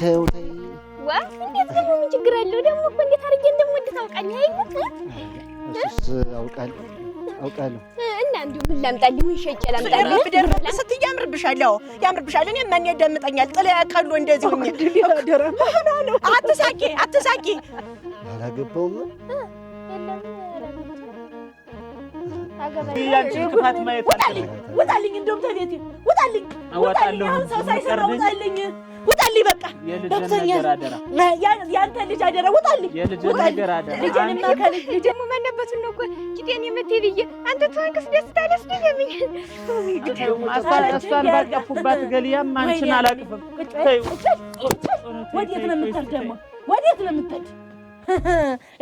ተው ተይ ዋት እንዴት ነው ምን ችግር አለው ደግሞ እኮ እንዴት አድርጌ እንደምወድ ታውቃለህ አይደል እሱስ አውቃለሁ እና እንዴ ምን ላምጣልህ ምን ሸጬ ላምጣልህ ብደረብ ስትይ ያምርብሻል እኔ ማን ያዳምጠኛል ጥላ ያካሉ እንደዚህ ሆኜ አትሳቂ አላገባውም ያንቺ ክፋት ማየት ውጣልኝ እንደውም ተቤቴ ውጣልኝ ሰው ሳይሰራ ውጣልኝ በቃ ያንተ ልጅ አደራ ውጣልኝ ልጅንማ ከልጅ ደግሞ መነበቱን ነው እኮ ቂጤን የምትይ ብዬ አንተ ተንክስ ደስ ደገመኝ እሷን ባቀፉባት ገሊያም አንቺን አላቅፍም ወዴት ነው የምትሄድ ደግሞ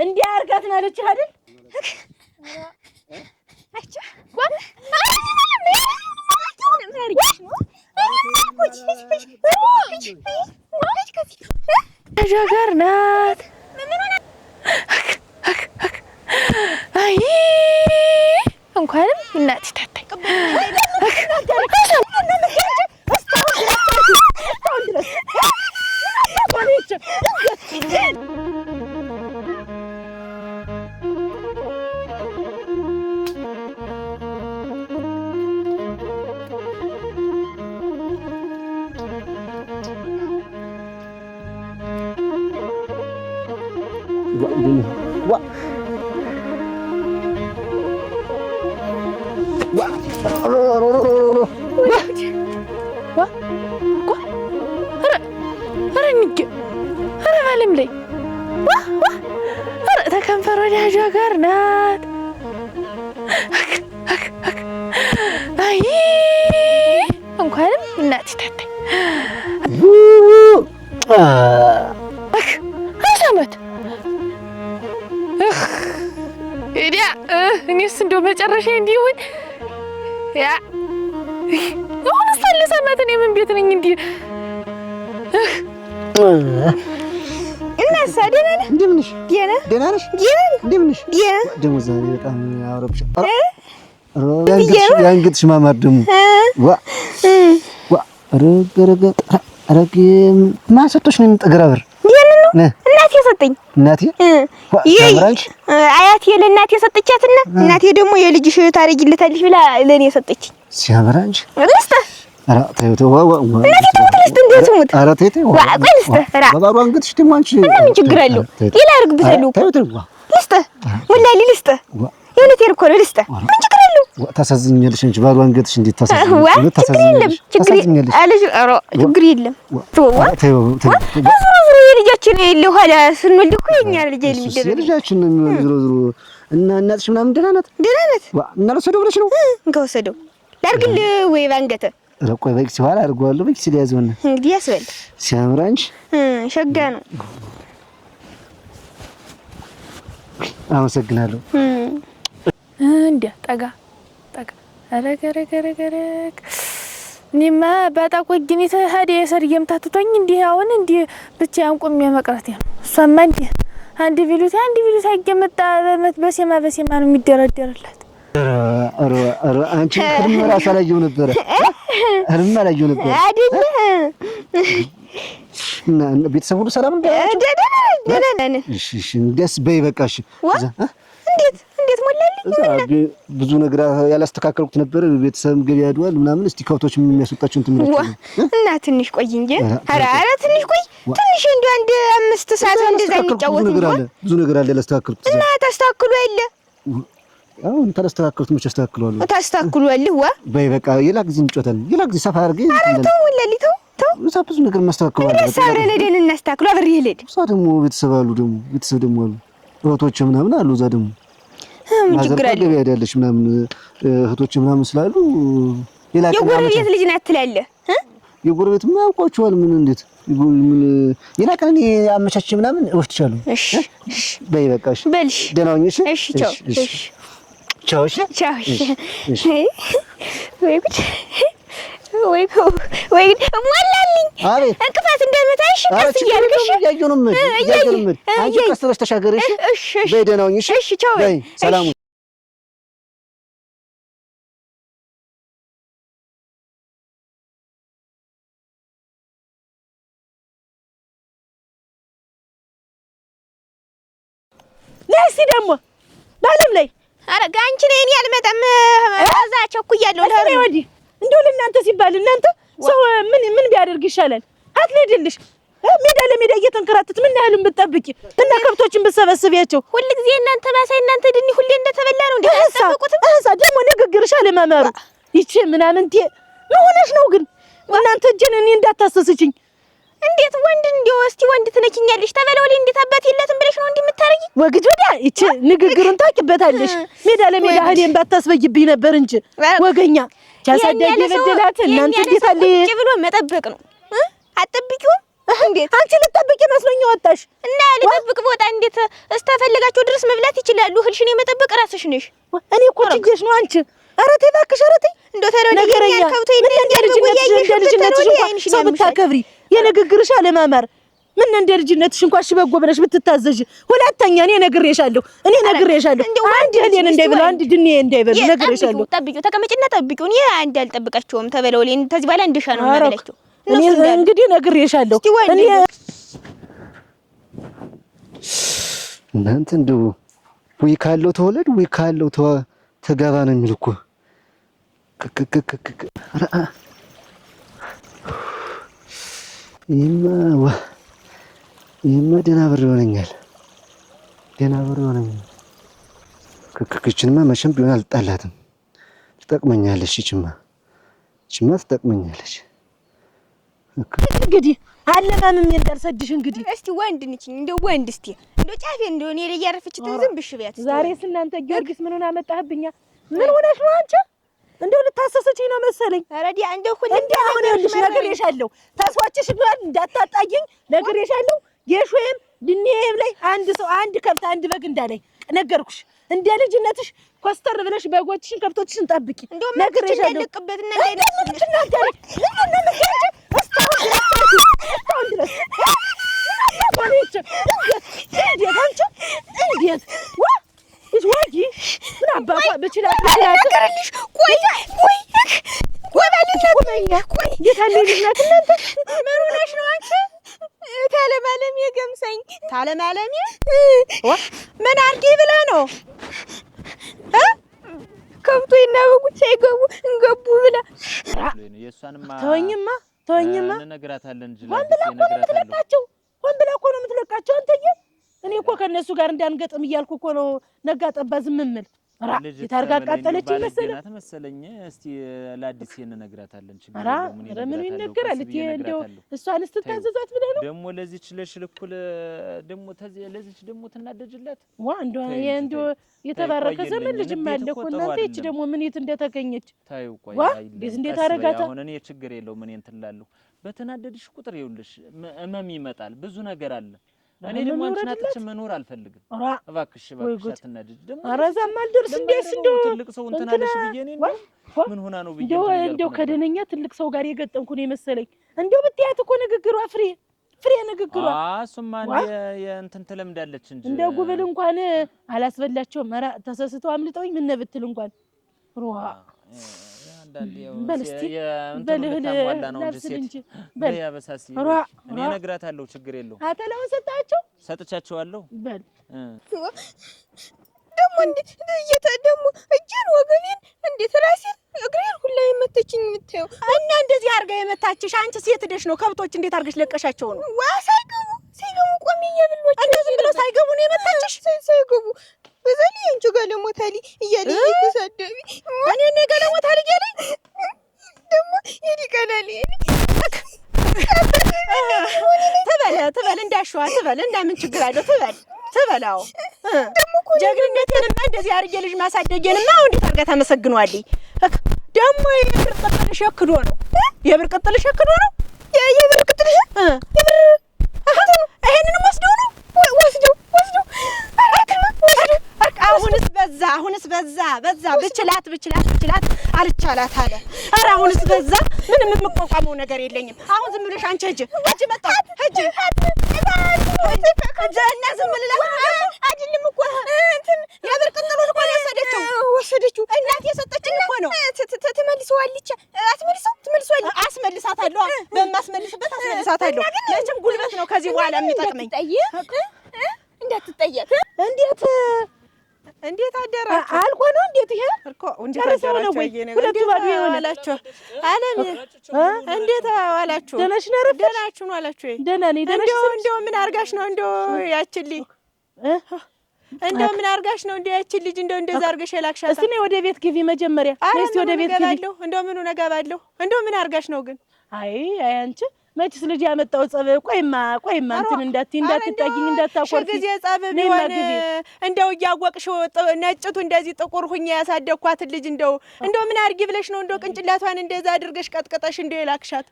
እንዲህ አድርጋት ናለችህ አይደል አቻ ጃጋር ናት አይ እንኳንም እናት ታታይ ተከንፈር ወዳጇ ጋር ናት አይ እንኳንም እናት ታታይ አሰመት እዲያ እኔስ እንደው መጨረሻ እንዲሆን ያ አሁን ሰለሰመት እኔ ምን ቤት ነኝ እንዴ እናሳ ደህና ነህ እንደምንሽ ደህና ነሽ እንደምንሽ ደህና ደሞ ዛሬ በጣም አውረብሽ ያንገትሽ ማማር ደሞ ረግ ማሰጦሽ ነው የምጠግራብር እናቴ ሰጠኝ አያቴ ለእናቴ ሰጠቻትና እናቴ ደግሞ የልጅሽ ታረጊለታልሽ ብላ ለኔ ሰጠችኝ ሲያምር አንቺ ልስተ ኧረ ተይው እናቴ ትሙት እንዴት ትሙት ኧረ ተይው ቆይ ልስተ በባሩ አንገትሽ ደግሞ አንቺ ምን ችግር አለው ሌላ አርግብታለሁ ልስተ ወላሂ ልስተ የእውነቴን እኮ ነው ልስተ ምን ችግር አለው ታሳዝኛለሽ እንጂ ባሩ አንገትሽ እንዴት ታሳዝኛለሽ ችግር የለም ተይው ዙሮ የልጃችን የለው ኋላ ስንወልድ እኮ የኛ ልጅ የሚደረግ ልጃችን ነው ዙሮ እና እናትሽ ምናምን ደህና ናት እና ለወሰደው ብለሽ ነው እንከወሰደው ላርግልህ ወይ ባንገተ ቆይ በቂ ሲዋል አድርገዋለሁ በቂ ሲል ያዘውና እንግዲህ ያስበል ሲያምር አንቺ ሸጋ ነው አመሰግናለሁ እንዴ ጠጋ አረገረገረገረግ እኔማ ባጣቆግኝ ተሃደ የሰርየም ታትቶኝ እንዲህ አሁን እንዲህ ብቻዬን ቆሜ መቅረቴ ነው እሷማ እንዲህ አንድ ቢሉት አይገመጣ በሴማ ነው የሚደረደርላት ኧረ አንቺ ህልም ራስ አላየሁ ነበር አይደል እና ቤተሰብ ሁሉ ሰላም ደህና እሺ ደስ በይ በቃሽ እንዴት ሞላልኝ ብዙ ነገር ያላስተካከልኩት ነበር ቤተሰብ ገበያ ሄዷል ምናምን እስቲ ከብቶች የሚያስወጣቸውን ትምራችሁ እና ትንሽ ቆይ እንጂ ኧረ ትንሽ ቆይ ትንሽ እንደ አንድ 5 ሰዓት እንደዛ እንጫወት ብዙ ነገር አለ ያላስተካከልኩት እና ታስተካክሉ አይደለ አሁን ታስተካክሉት መቼ አስተካክሏለሁ ታስተካክሉ አይደል በይ በቃ ሌላ ጊዜ እንጫወታለን ሌላ ጊዜ ሰፋ አድርገኝ ተው ወላሂ ተው ብዙ ነገር ማስተካከል አለ ሳብረን ሄደን እናስተካክሉ አብሬ ሄድ ደግሞ ቤተሰብ አሉ እህቶች ምናምን አሉ እዛ ደግሞ ምን ችግር አለ ገበያ ሄዳለች ምናምን እህቶች ምናምን ስላሉ ሌላ የጎረቤት ልጅ ናት ትላለህ የጎረቤት ምን ያውቋቸዋል ምን እንዴት ምን ሌላ ቀን አመቻች ምናምን እወስድሻለሁ እሺ በይ በቃ እሺ በልሽ ደህና ሁኚ እሺ ቻው ወይ ሞላልኝ እንቅፋት እንደመታሽ ቀስ እያልኩሽ እያየሁ ነው አንቺ ቀስ ብለሽ ተሻገሪ እሺ በይ ደህና ሁኚ እሺ ቻው በይ ሰላም ነሲ ደግሞ ባለም ላይ አረጋ አንቺ ነኝ እኔ አልመጣም እዛ ቸኩያለሁ ለምን ወዲህ እንደው ለእናንተ ሲባል እናንተ ሰው ምን ቢያደርግ ይሻላል አትነድልሽ ሜዳ ለሜዳ እየተንከራተት ምን ያህልን ብትጠብቂ እና ከብቶችን ብትሰበስቢያቸው ሁሉ ጊዜ እናንተ ባሳይ እናንተ ድኒ ሁሌ እንደተበላ ነው እንደታጠቁት እዛ ደግሞ ንግግርሽ አለማማሩ ይቺ ምናምንቴ ምን ሆነሽ ነው ግን እናንተ እጄን እኔ እንዳታሰስችኝ እንዴት ወንድ እንደው እስቲ ወንድ ትነኪኛለሽ ተበለው ላይ እንዴት አባት የለትም ብለሽ ነው እንደምታረጊ ወግጅ ወዲያ ይቺ ንግግሩን ታውቂበታለሽ ሜዳ ለሜዳ እህሌን ባታስበይብኝ ነበር እንጂ ወገኛ ቻሳዳጊ በደላት እናንተ እንዴት አለ ብሎ መጠበቅ ነው አጠብቂው እንዴት አንቺ ልትጠብቂ መስሎኝ ወጣሽ እና ልጠብቅ ቦታ እንዴት እስከፈለጋችሁ ድረስ መብላት ይችላሉ ህልሽን የመጠበቅ ራስሽ ነሽ እኔ እኮ ችግርሽ ነው አንቺ ኧረ ተይ እባክሽ ኧረ ተይ እንደው ተረጋጊ ከብቶ ልጅነትሽ እንኳን ሰው ብታከብሪ የንግግርሽ አለማማር ምን እንደ ልጅነትሽ እንኳን በጎ ብለሽ ብትታዘዥ ሁለተኛ እኔ ነግሬሻለሁ አንድ ህሊን እንዳይበላ አንድ ድኔ እንዳይበላ ነግሬሻለሁ ጠብቂው ተቀመጭና ጠብቂው እኔ አንድ አልጠብቃቸውም ተበለው ላይ ተዚህ በኋላ እንድሻ ነው ማበላቸው እኔ እንግዲህ ነግሬሻለሁ እኔ እናንተ እንደው ወይ ካለው ተወለድ ወይ ካለው ተጋባ ነው የሚል እኮ ይማ ደህና ብር ይሆነኛል ክክችንማ መቼም ቢሆን አልጣላትም ትጠቅመኛለች ይችማ ትጠቅመኛለች እንግዲህ አለማምም እንዳልሰድሽ እንግዲህ እስቲ ወንድ ነችኝ እንደው ወንድ እስቲ እንደው ጫፌ እንደው እኔ ላይ ያረፈችትን ዝም ብሽ ቢያት ዛሬስ እናንተ ጊዮርጊስ ምን ሆነ አመጣህብኛ ምን ሆነሽ ነው አንቺ እንደው ልታሰሰችኝ ነው መሰለኝ አረዲ እንደው ሁሉ እንደው አሁን ይኸውልሽ ነግሬሻለሁ ተስዋችሽ ብሏል እንዳታጣጊኝ ነግሬሻለሁ የሾየም ድኔም ላይ አንድ ሰው አንድ ከብት አንድ በግ እንዳለኝ ነገርኩሽ እንደ ልጅነትሽ ኮስተር ብለሽ በጎችሽን ከብቶችሽን ጠብቂ ነግሬሻለሁ ለቅበትና እንዳይነስ እንዴት ወጂ ምን አባቷ በችላት ነገርልሽ ቆይ ወባልኛ ቆይ የታለልኝናት እናንተ ምን ሆነሽ ነው አንቺ ታለማለም የገምሰኝ ታለማለም ምን አርጊ ብላ ነው ከብቶ ይናበቁ ሳይገቡ እንገቡ ብላ ተወኝማ እንነግራታለን እንጂ ሆን ብላ እኮ ነው የምትለቃቸው አንተዬ እኔ እኮ ከነሱ ጋር እንዳንገጥም እያልኩ እኮ ነው ነጋ ጠባ ዝም የምል የታርጋ አቃጠለችኝ መሰለኝ እስቲ ለአዲስ እንነግራታለን ችግር ነው ምን ይነገራል እንደው እሷን ስትታዘዛት ብለህ ነው ደግሞ ለዚች ለሽልኩል ደግሞ ለዚች ደግሞ ትናደጅላት እንደው የተባረከ ዘመን ልጅም አለ እኮ እናንተ እቺ ደግሞ ምን የት እንደተገኘች ታዩ ቆይ እንዴት አረጋታ አሁን እኔ ችግር የለው ምን እንትላለሁ በተናደድሽ ቁጥር ይኸውልሽ እመም ይመጣል ብዙ ነገር አለ እኔ ደግሞ አንቺን አጥቼ መኖር አልፈልግም እባክሽ አትናደጅ ደግሞ አራዛም አልደርስ እንዴስ እንደው ትልቅ ሰው እንትናለሽ ብዬ እኔ ምን ሆና ነው ብዬ እንደው ከደነኛ ትልቅ ሰው ጋር የገጠምኩ ነው መሰለኝ እንደው ብትያት እኮ ንግግሯ ፍሬ ንግግሯ እሱማ የእንትን ትለምዳለች እንጂ እንደ ጉብል እንኳን አላስበላቸውም ኧረ ተሰስተው አምልጠውኝ ምን ነብትል እንኳን ሩሃ በልስቲ በልህል እንጂ በያበሳሲ እኔ እነግራታለሁ ችግር የለው አተላውን ሰጥቻቸዋለሁ በል ደግሞ እንዴት ደግሞ እጄን ወገቤን እንዴት ራሴን እግሬን ሁላ የመተችኝ የምታየው እና እንደዚህ አርጋ የመታችሽ አንቺ ሴት ደሽ ነው ከብቶች እንዴት አርገሽ ለቀሻቸው ነው ሳይገቡ ቆሜ የብሎች እንደዚህ ብለው ሳይገቡ ነው የመታችሽ ሳይገቡ በዛሊ አንቺ ጋር ለሞታሊ እያለኝ ተሳደቢ እኔ ጋር ለሞታሊ እያለኝ ደግሞ ይዲቀላል ትበል እንዳሸዋ ትበል እንዳምን ችግር አለው ትበላው ደግሞ ጀግንነትንማ እንደዚህ አርጌ ልጅ ማሳደጌንማ እንዴት አርጋ ታመሰግነዋለኝ ደግሞ የብር ቅጥል ሸክዶ ነው የብር ቅጥል ሸክዶ ነው የብር ቅጥል ይሄንን ወስደው ነው ወስደው አሁንስ በዛ ብችላት አልቻላት አለ ኧረ አሁንስ በዛ ምንም የምትቋቋመው ነገር የለኝም አሁን ዝም ብለሽ አንቺ ሂጂ መጣሁ ሂጂ እና ዝም ብለሽ አይደለም እኮ እንትን የብር ቅጥሉን እኮ ወሰደችው እናት የሰጠችኝ እኮ ነው ትመልሰዋለች አስመልሳታለሁ በማስመልስበት አስመልሳታለሁ መቼም ጉልበት ነው ከዚህ በኋላ የሚጠቅመኝ እንዳትጠየቅ እንዴት አደራችሁ? አልቆ ነው እንዴት ይሄ እኮ እንዴት አደራችሁ? ሁለቱ ባዶ ይሆናላችሁ። አለም እንዴት ዋላችሁ? ደህናችሁ ነው አላችሁ? ደህና ነኝ። እንደው ምን አርጋሽ ነው እንደው ያችልኝ እንደው ምን አርጋሽ ነው እንደው ያችል ልጅ እንደው እንደዛ አርገሽ የላክሻት? እስቲ ነይ ወደ ቤት ግቢ መጀመሪያ። እስቲ ወደ ቤት ግቢ። እንደው ምኑ ነጋባለሁ? እንደው ምን አርጋሽ ነው ግን? አይ አንቺ መችስ ልጅ ያመጣው ጸብ ቆይማ እንትን እንዳትጣጊኝ እንዳታቆርፊ ጊዜ ጸብ ቢሆን እንደው እያወቅሽው ነጭቱ እንደዚህ ጥቁር ሁኛ ያሳደግኳት ልጅ እንደው ምን አርጊ ብለሽ ነው እንደው ቅንጭላቷን እንደዛ አድርገሽ ቀጥቀጠሽ እንደው የላክሻት?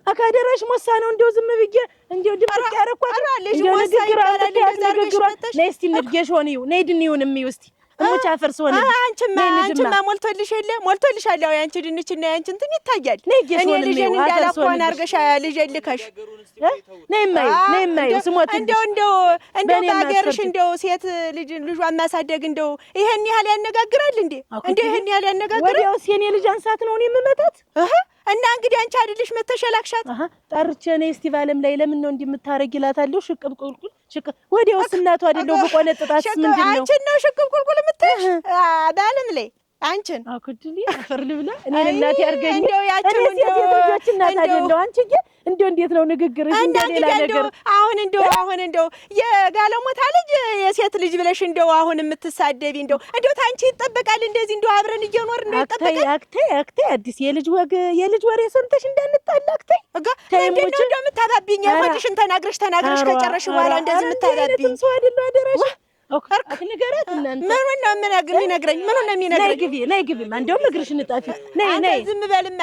አካደረሽ ሞሳ ነው እንደው ዝም ብዬ እንደው ድምቅ ያረኳት ልጅ ሞሳ ይባላል። እንደዛ አድርገሽ መጣሽ። ነይ እስቲ ንድጌሽ ሆኒው ነይ ድንዩን እስቲ እሙቻ ፈርስ ሆነ። አንቺማ ሞልቶልሻል። ያው ያንቺ ድንችና ያንቺ እንትን ይታያል። እኔ ልጄን እንዳላኳን አርገሻ ልጄን ልከሽ ነይ ስሞት እንደው በአገርሽ እንደው ሴት ልጇን ማሳደግ እንደው ይሄን ያህል ያነጋግራል እንዴ? ይሄን ያህል ያነጋግራል? ወዲያውስ የኔ ልጅ አንሳት ነው እኔ የምመታት እና እንግዲህ አንቺ አይደልሽ መተሸላክሻት ጠርቼ ነይ እስቲ ባለም ላይ ለምን ነው እንዲምታረግ ይላታለሁ። ሽቅብ ቁልቁል ሽቅብ ወዲያውስ እናቱ አይደለው በቆነጥጣት ምንድን ነው አንቺ ነው ሽቅብ ቁልቁል የምትሽ ባለም ላይ አንቺን አኩድሊ አፈር ልብላ እኔ እናቴ ያርገኝ እንደው ያቺ ልጆች እናት አይደለው አንቺ ግን እንደው እንዴት ነው ንግግርሽ? እንደሌላ ነገር አሁን እንደው የጋለሞታ ልጅ የሴት ልጅ ብለሽ እንደው አሁን የምትሳደቢ እንደው ታንቺ ይጠበቃል እንደዚህ እንደው አብረን እየኖር ነው ይጠበቃል። አክቴ አዲስ የልጅ ወሬ ሰምተሽ እንዳንጣላ አክቴ እንደው የምታባቢኝ ወዲሽን ተናግረሽ ከጨረሽ በኋላ እንደዚህ የምታባቢኝ ሰው አይደለው አደረሽ ንገራት እናንተ ምኑን ነው የሚነግረኝ? ምኑን ነው የሚነግረኝ? ነይ ግቢ እንደውም እግርሽን እጣፊ ነይ ዝም በልማ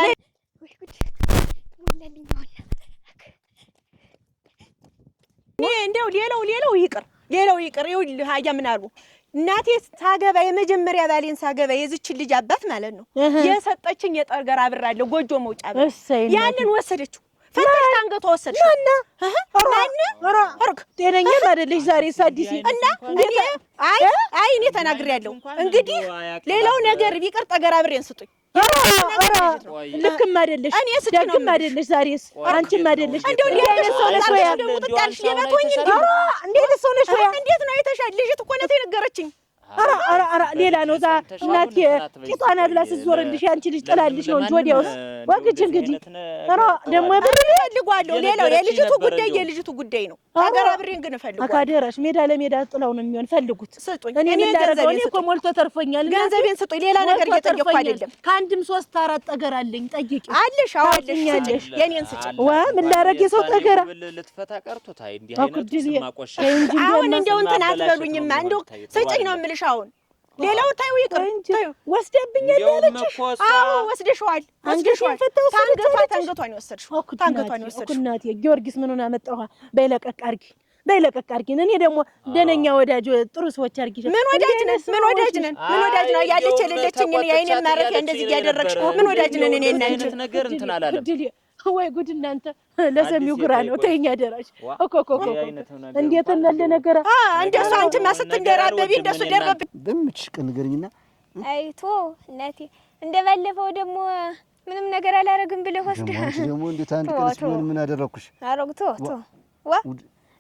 እንደው ሌላው ይቅር ይኸውልህ አያ ምን አሉ እናቴ ሳገባ የመጀመሪያ ባሌን ሳገባ የዝችን ልጅ አባት ማለት ነው የሰጠችኝ የጠገራ ብር አለ ጎጆ መውጫ ያንን ወሰደችው ፈታሽ ታንገቷ ወሰደች ማን ጤነኛ አይደለሽ ዛሬ ሳዲሲ እና እኔ ተናግሬያለሁ እንግዲህ ሌላው ነገር ቢቀር ጠገራ ብሬን ስጡኝ ልክም አይደለሽ ደግም አይደለሽ ዛሬስ አንቺም አይደለሽ እንደው ሊያለሽ ሰው ነሽ ወይ ቁጣልሽ ለማቶኝ እንዴት ሰው ነሽ ወይ እንዴት ነው የተሻለ ልጅት እኮ ነው የነገረችኝ ኧረ ሌላ ነው እዛ እናቴ ቂጧን አድላ ስትዞርልሽ አንቺ ልጅ ጥላልሽ ነው እንጂ ወዲያውስ ወግጅ እንግዲህ ኧረ ደግሞ ብር እፈልጋለሁ ሌላው የልጅቱ ጉዳይ ነው አገር አብሬን ግን እፈልጋለሁ አካደራሽ ሜዳ ለሜዳ ጥላው ነው የሚሆን ፈልጉት ስጡኝ እኔ ምን ላደርገው እኔ እኮ ሞልቶ ተርፎኛል ገንዘቤን ስጡኝ ሌላ ነገር እየጠየቅኩ አይደለም ከአንድም 3-4 ጠገር አለኝ ጠይቂ አለሽ አለሽ የኔን ስጭኝ ዋ ምን ላደርግ የሰው ጠገራ ልትፈታ ቀርቶታይ እንዲህ አይነት ማቆሻ አሁን እንደው እንትን አትበሉኝማ እንደው ስጭኝ ነው የምልሽ አሁን ሌላው ታዩ ይቅር ታዩ ወስደብኛል ያለችሽ አዎ ወስደሽዋል ታንገቷን ወሰድሽው ታንገቷን እናቴ ጊዮርጊስ ምን ሆነ አመጣው በለቀቅ አርጊ እኔ ደግሞ ደነኛ ወዳጅ ጥሩ ሰዎች አርጊ ምን ወዳጅ ነን ያለች የሌለችኝ የአይኔ ማረፊያ እንደዚህ ያደረግሽ ምን ወዳጅ ነን እኔ እና አንቺ ነገር እንትን አላለም ወይ ጉድ እናንተ ለሰሚው ግራ ነው ተኛ ደራሽ እኮ እንዴት እናለ ነገር እንደሱ አንቺማ ስትንደራበቢ እንደሱ ደረብ በምትሽ ቀን ንገሪኝና አይቶ እናቴ እንደባለፈው ደግሞ ምንም ነገር አላረግም ብለህ ወስደህ አንቺ ደግሞ እንዴት አንድ ቀን ሲሆን ምን አደረኩሽ አረግቶ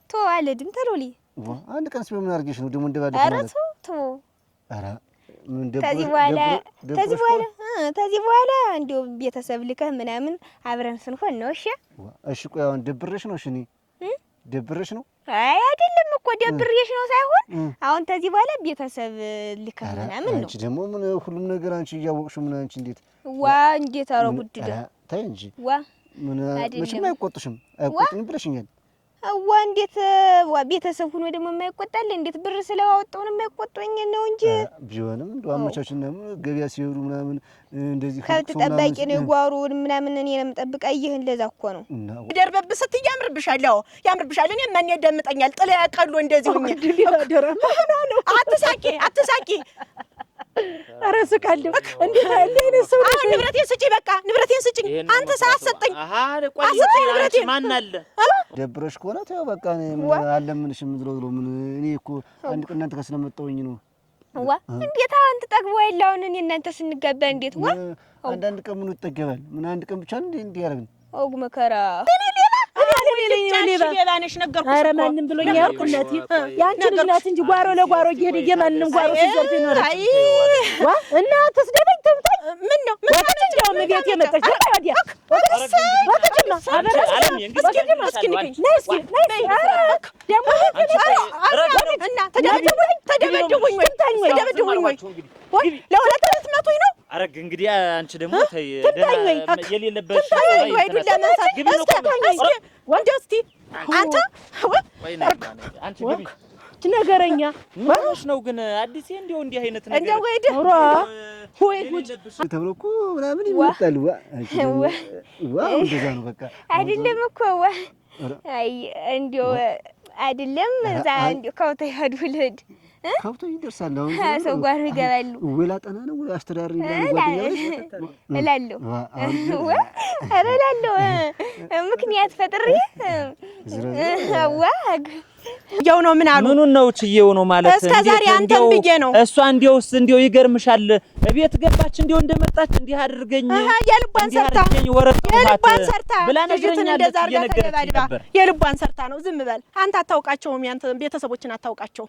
ቶ አለድም ተሮሊ አንድ ቀን ሲሆን ምን አርገሽ ነው ደግሞ እንደባለፈው ማለት ቶ ኧረ ተዚህ በኋላ እንደው ቤተሰብ ልከህ ምናምን አብረን ስንሆን ነው እሺ ቆይ አሁን ደብረሽ ነው እኔ ደብረሽ ነው አይ አይደለም እኮ ደብረሽ ነው ሳይሆን አሁን ተዚህ በኋላ ቤተሰብ ልከህ ምናምን ነው አንቺ ደግሞ ምን ሁሉም ነገር አንቺ እያወቅሽው ምን አንቺ እንዴት አረው ጉድደ ታይ እንጂ ምን መቼም አይቆጥሽም ብለሽኛል እንዴት ቤተሰብ ሆኖ ደግሞ የማይቆጣል እንዴት ብር ስለዋወጣው ነው የማይቆጣኝ ነው እንጂ ቢሆንም እንደው አመቻችን ነው ገበያ ሲሄዱ ምናምን እንደዚህ ከብት ጠባቂ ነው ጓሩን ምናምን እኔ ነው የምጠብቃ ይሄን ለዛ እኮ ነው ደርበብ ስትይ ያምርብሻል እኔ ማን ያዳምጠኛል ጥላ ያቀሉ እንደዚህ ሆኜ አትሳቂ ኧረ ስቃለሁ እንዴት አይነት ሰው ነው ንብረቴን ስጪኝ በቃ ንብረቴን ስጪኝ አንተ ሰዓት ሰጠኝ ቆይ ማን አለ ደብረሽ ከሆነ ተው በቃ አለምንሽም ዝሮ ምን እኔ እኮ አንድ ቀን እናንተ ስለመጣሁኝ ነው እንዴት አንተ ጠግቦ ያለውን እኔ እናንተ ስንጋባ እንዴት አንዳንድ ቀን ምን ይጠገባል ምን አንድ ቀን ብቻ እንዴ ያረግን ኦግ መከራ ሌባ ነሽ ነገርኩሽ። ኧረ ማንም ብሎኝ ያውቅ እናቴ ያንቺ ልጅ ናት እንጂ ጓሮ ለጓሮ እየሄደ የማንም ጓሮ ሲዘርፍ ይኖራል። ዋ እና ተስደበኝ ትምጣኝ ምን ነው ወጥቼ እንደውም ቤት የመጣች ወዲያ ወጥቼማ አበረስ እስኪ ንገኝ ነይስ ደግሞ እና ተደበደቡኝ ወይ ለሁለት ልትመቱኝ ነው? አረግ እንግዲህ አንቺ ደግሞ ተይ የሌለበት ወይ ዱላ መንሳት እስኪ ወንጀ እስቲ አንተ አንቺ ግቢ ነገረኛ ማሽ ነው ግን አዲስ እንደው እንዲህ አይነት ነገር እንደው ወይ ጉድ ተብሎ እኮ ምናምን ይመጣል። ዋው እንደዛ ነው በቃ አይደለም እኮ አይ እንደው አይደለም እዛ እንደው ከውታ ይሄዱ ልሂድ ከውታ ይደርሳል። አሁን ሰው ጋር ይገባሉ። ወላ ጠና ነው ወላ አስተዳሪ እላለሁ ምክንያት ፈጥሬ ዋግ ያው ነው ምን አሉ ምኑን ነው ችዬው ነው ማለት እስከ ዛሬ አንተም ብዬ ነው እሷ እንዲያውስ እንዲያው ይገርምሻል ቤት ገባች እንዲያው እንደመጣች እንዲህ አድርገኝ የልቧን ሰርታ ብላ ነገረኛለች እየነገረች ነበር። የልቧን ሰርታ ነው። ዝም በል አንተ አታውቃቸውም። ያንተ ቤተሰቦችን አታውቃቸው።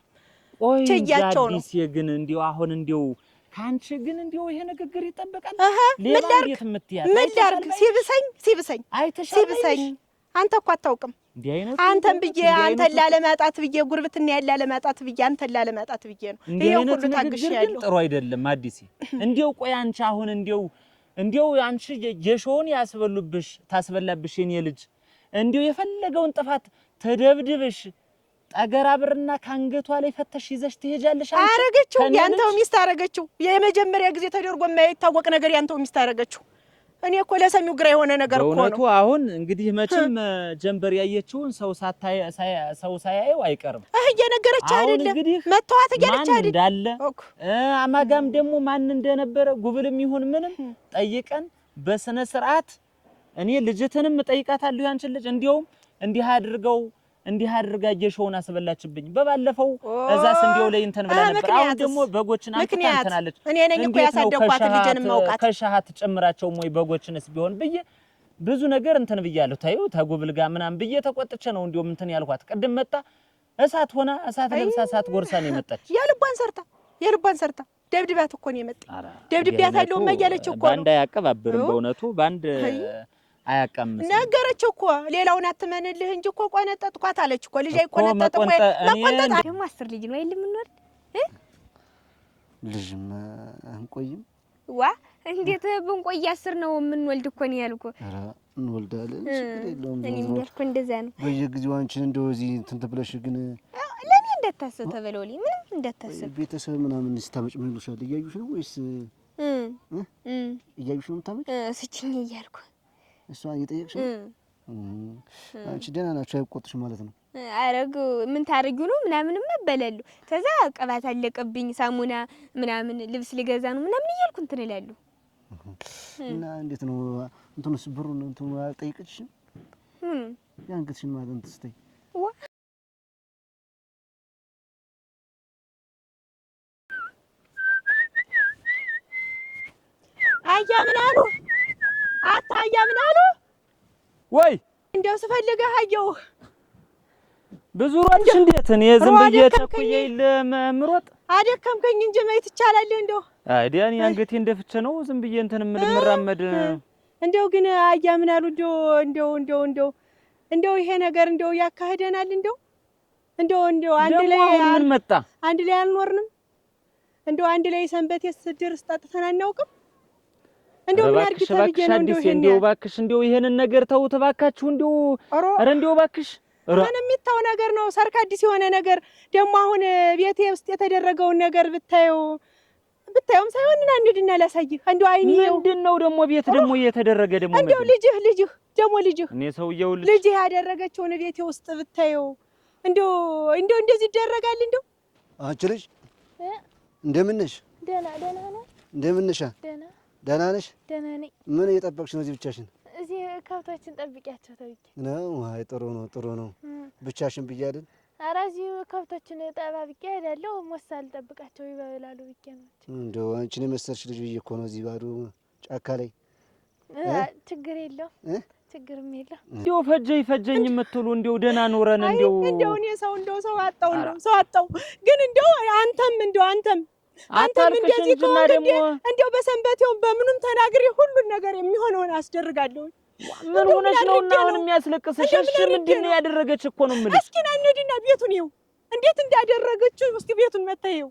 ችያቸው ነው ግን እንዲያው አሁን እንዲያው ካንቺ ግን እንዲያው ይሄ ንግግር ይጠበቃል። ምን ላድርግ ሲብሰኝ አንተ እኮ አታውቅም። አንተን ብዬ አንተን ላለማጣት ብዬ ጉርብትና ያላለማጣት ብዬ አንተን ላለማጣት ብዬ ነው ይሄ ሁሉ ታግሽ ያለው። ጥሩ አይደለም አዲስ እንዲያው ቆይ አንቺ አሁን እንዲያው አንቺ የሾውን ያስበሉብሽ ታስበላብሽ የኔ ልጅ እንዲያው የፈለገውን ጥፋት ተደብድብሽ ጠገራ ብርና ካንገቷ ላይ ፈተሽ ይዘሽ ትሄጃለሽ። አንቺ አረገችው ያንተው ሚስት አረገችው። የመጀመሪያ ጊዜ ተደርጎ የማይታወቅ ነገር ያንተው ሚስት አረገችው። እኔ እኮ ለሰሚው ግራ የሆነ ነገር እኮ ነው። እውነቱ አሁን እንግዲህ መቼም ጀንበር ያየችውን ሰው ሳያየው አይቀርም። እየነገረች አይደለ መተዋት እያለች አይደለ እንዳለ አማጋም ደግሞ ማን እንደነበረ ጉብልም ይሁን ምንም ጠይቀን በስነ ስርዓት እኔ ልጅትንም ጠይቃታለሁ። ያንቺን ልጅ እንዲህ አድርጋ የሾውን አስበላችብኝ። በባለፈው እዛስ እንዲያው ላይ እንትን ብላ ነበር። አሁን ደግሞ በጎችን አንተናለች። እኔ ነኝ እኮ ያሳደኳት ልጅንም ማውቃት ከሻሃት ጨምራቸው ሞይ በጎችንስ ቢሆን ብዬ ብዙ ነገር እንትን ብያለሁ። ታዩ ተጉብል ጋር ምናምን ብዬ ተቆጥቼ ነው እንዲያውም እንትን ያልኳት። ቅድም መጣ እሳት ሆና እሳት ለብሳ እሳት ጎርሳ ነው የመጣች። የልቧን ሰርታ ደብድባት እኮ ነው የመጣ። ደብድቢያታለሁ እያለች እኮ ነው። ባንዳ ያቀባብርም በእውነቱ ባንድ አያቀምስ ነገረችው እኮ ሌላውን አትመንልህ እንጂ እኮ ቆነጠጥኳት አለች እኮ። ልጅ አይቆነጠጥም ወይ መቆንጠጥ ደግሞ 10 ልጅ ነው አይደል የምንወልድ ልጅም አንቆይም እንዴት ብንቆይ 10 ነው የምንወልድ እኮ ነው ያልኩ። ኧረ እንወልዳለን ችግር የለውም። እኔም ያልኩ እንደዛ ነው። በየጊዜው አንቺን እንደው እዚህ እንትን ትብለሽ ግን ለኔ እንደታሰብ ተበለውልኝ ምንም እንደታሰብ ቤተሰብ ምናምን ስታመጭ ምን ይሉሻል? እያዩሽ ነው ወይስ እያዩሽ ነው የምታመጭ? ስጭኝ እያልኩ እሷን እየጠየቅሽ ነው? አንቺ ደህና ናቸው አይቆጥሽ ማለት ነው። አረግ ምን ታረጊው ነው ምናምንም መበለሉ ከዛ ቅባት አለቀብኝ ሳሙና ምናምን ልብስ ሊገዛ ነው ምናምን እያልኩ እንትን እላለሁ። እና እንዴት ነው እንትንስ ብሩን እንትኑ አልጠይቅሽም? ያንገትሽን ማለት እንትን ስትይ አያምናሉ ወይ እንደው ስፈልግህ አየሁ። ብዙ ሮጥሽ እንዴት? እኔ ዝም ብዬ ተኩዬ ለምሮጥ አደከምከኝ እንጂ ማየት ይቻላል። እንደው አይዲያን አንገቴ እንደፍቼ ነው ዝም ብዬ እንትን ምራመድ። እንደው ግን አያምናሉ እንደው ይሄ ነገር እንደው ያካሂደናል። እንደው አንድ ላይ ምን መጣ? አንድ ላይ አልኖርንም። እንደው አንድ ላይ ሰንበቴስ ድረስ ጠጥተን አናውቅም። እንደው ምን አድርጊ ተብዬ ነው እንደው እባክሽ እንደው ይሄንን ነገር ተውት እባካችሁ። እንደው ኧረ እንደው እባክሽ ምን የሚታው ነገር ነው? ሰርክ አዲስ የሆነ ነገር ደግሞ አሁን ቤቴ ውስጥ የተደረገውን ነገር ብታየውም ሳይሆን እና እንሂድና ላሳይህ። እንደው አይኔ ምንድነው ደግሞ ቤት ደግሞ እየተደረገ ደግሞ እንደው ልጅህ ደግሞ ልጅህ እኔ ሰውየው ልጅህ ያደረገችውን ቤቴ ውስጥ ብታየው እንደው እንደዚህ ይደረጋል? እንደው አንቺ ልጅ እንደምን ነሽ? ደህና ነኝ። እንደምን ነሽ? ደህና ነሽ? ደህና ነኝ። ምን እየጠበቅሽ ነው እዚህ ብቻሽን? እዚህ ከብቶችን ጠብቂያቸው ተብዬ ነው። አይ ጥሩ ነው። ብቻሽን ብዬ አይደል? ኧረ እዚህ ከብቶችን ጠባብቄ እሄዳለሁ። ሞሳ ልጠብቃቸው ይበላሉ ብዬ ነው። እንደው አንቺን የመሰልሽ ልጅ ብዬ እኮ ነው እዚህ ባዶ ጫካ ላይ። ችግር የለውም ችግርም የለም። እንዲያው ፈጀኝ የምትሉ እንዲያው ደህና ኖረን እንዲያው እኔ ሰው አጣው ሰው አጣው። ግን እንዲያው አንተም እንደዚህ ከሆነ እንዲያው በሰንበቴው በምንም ተናግሬ ሁሉን ነገር የሚሆነውን አስደርጋለሁ። ምን ሆነሽ ነው እና አሁን የሚያስለቅስሽ? እሺ ምንድን ነው ያደረገች እኮ ነው የምልሽ። እስኪ ና እንሂድና ቤቱን ይኸው እንዴት እንዳደረገችው እስኪ ቤቱን መተየው።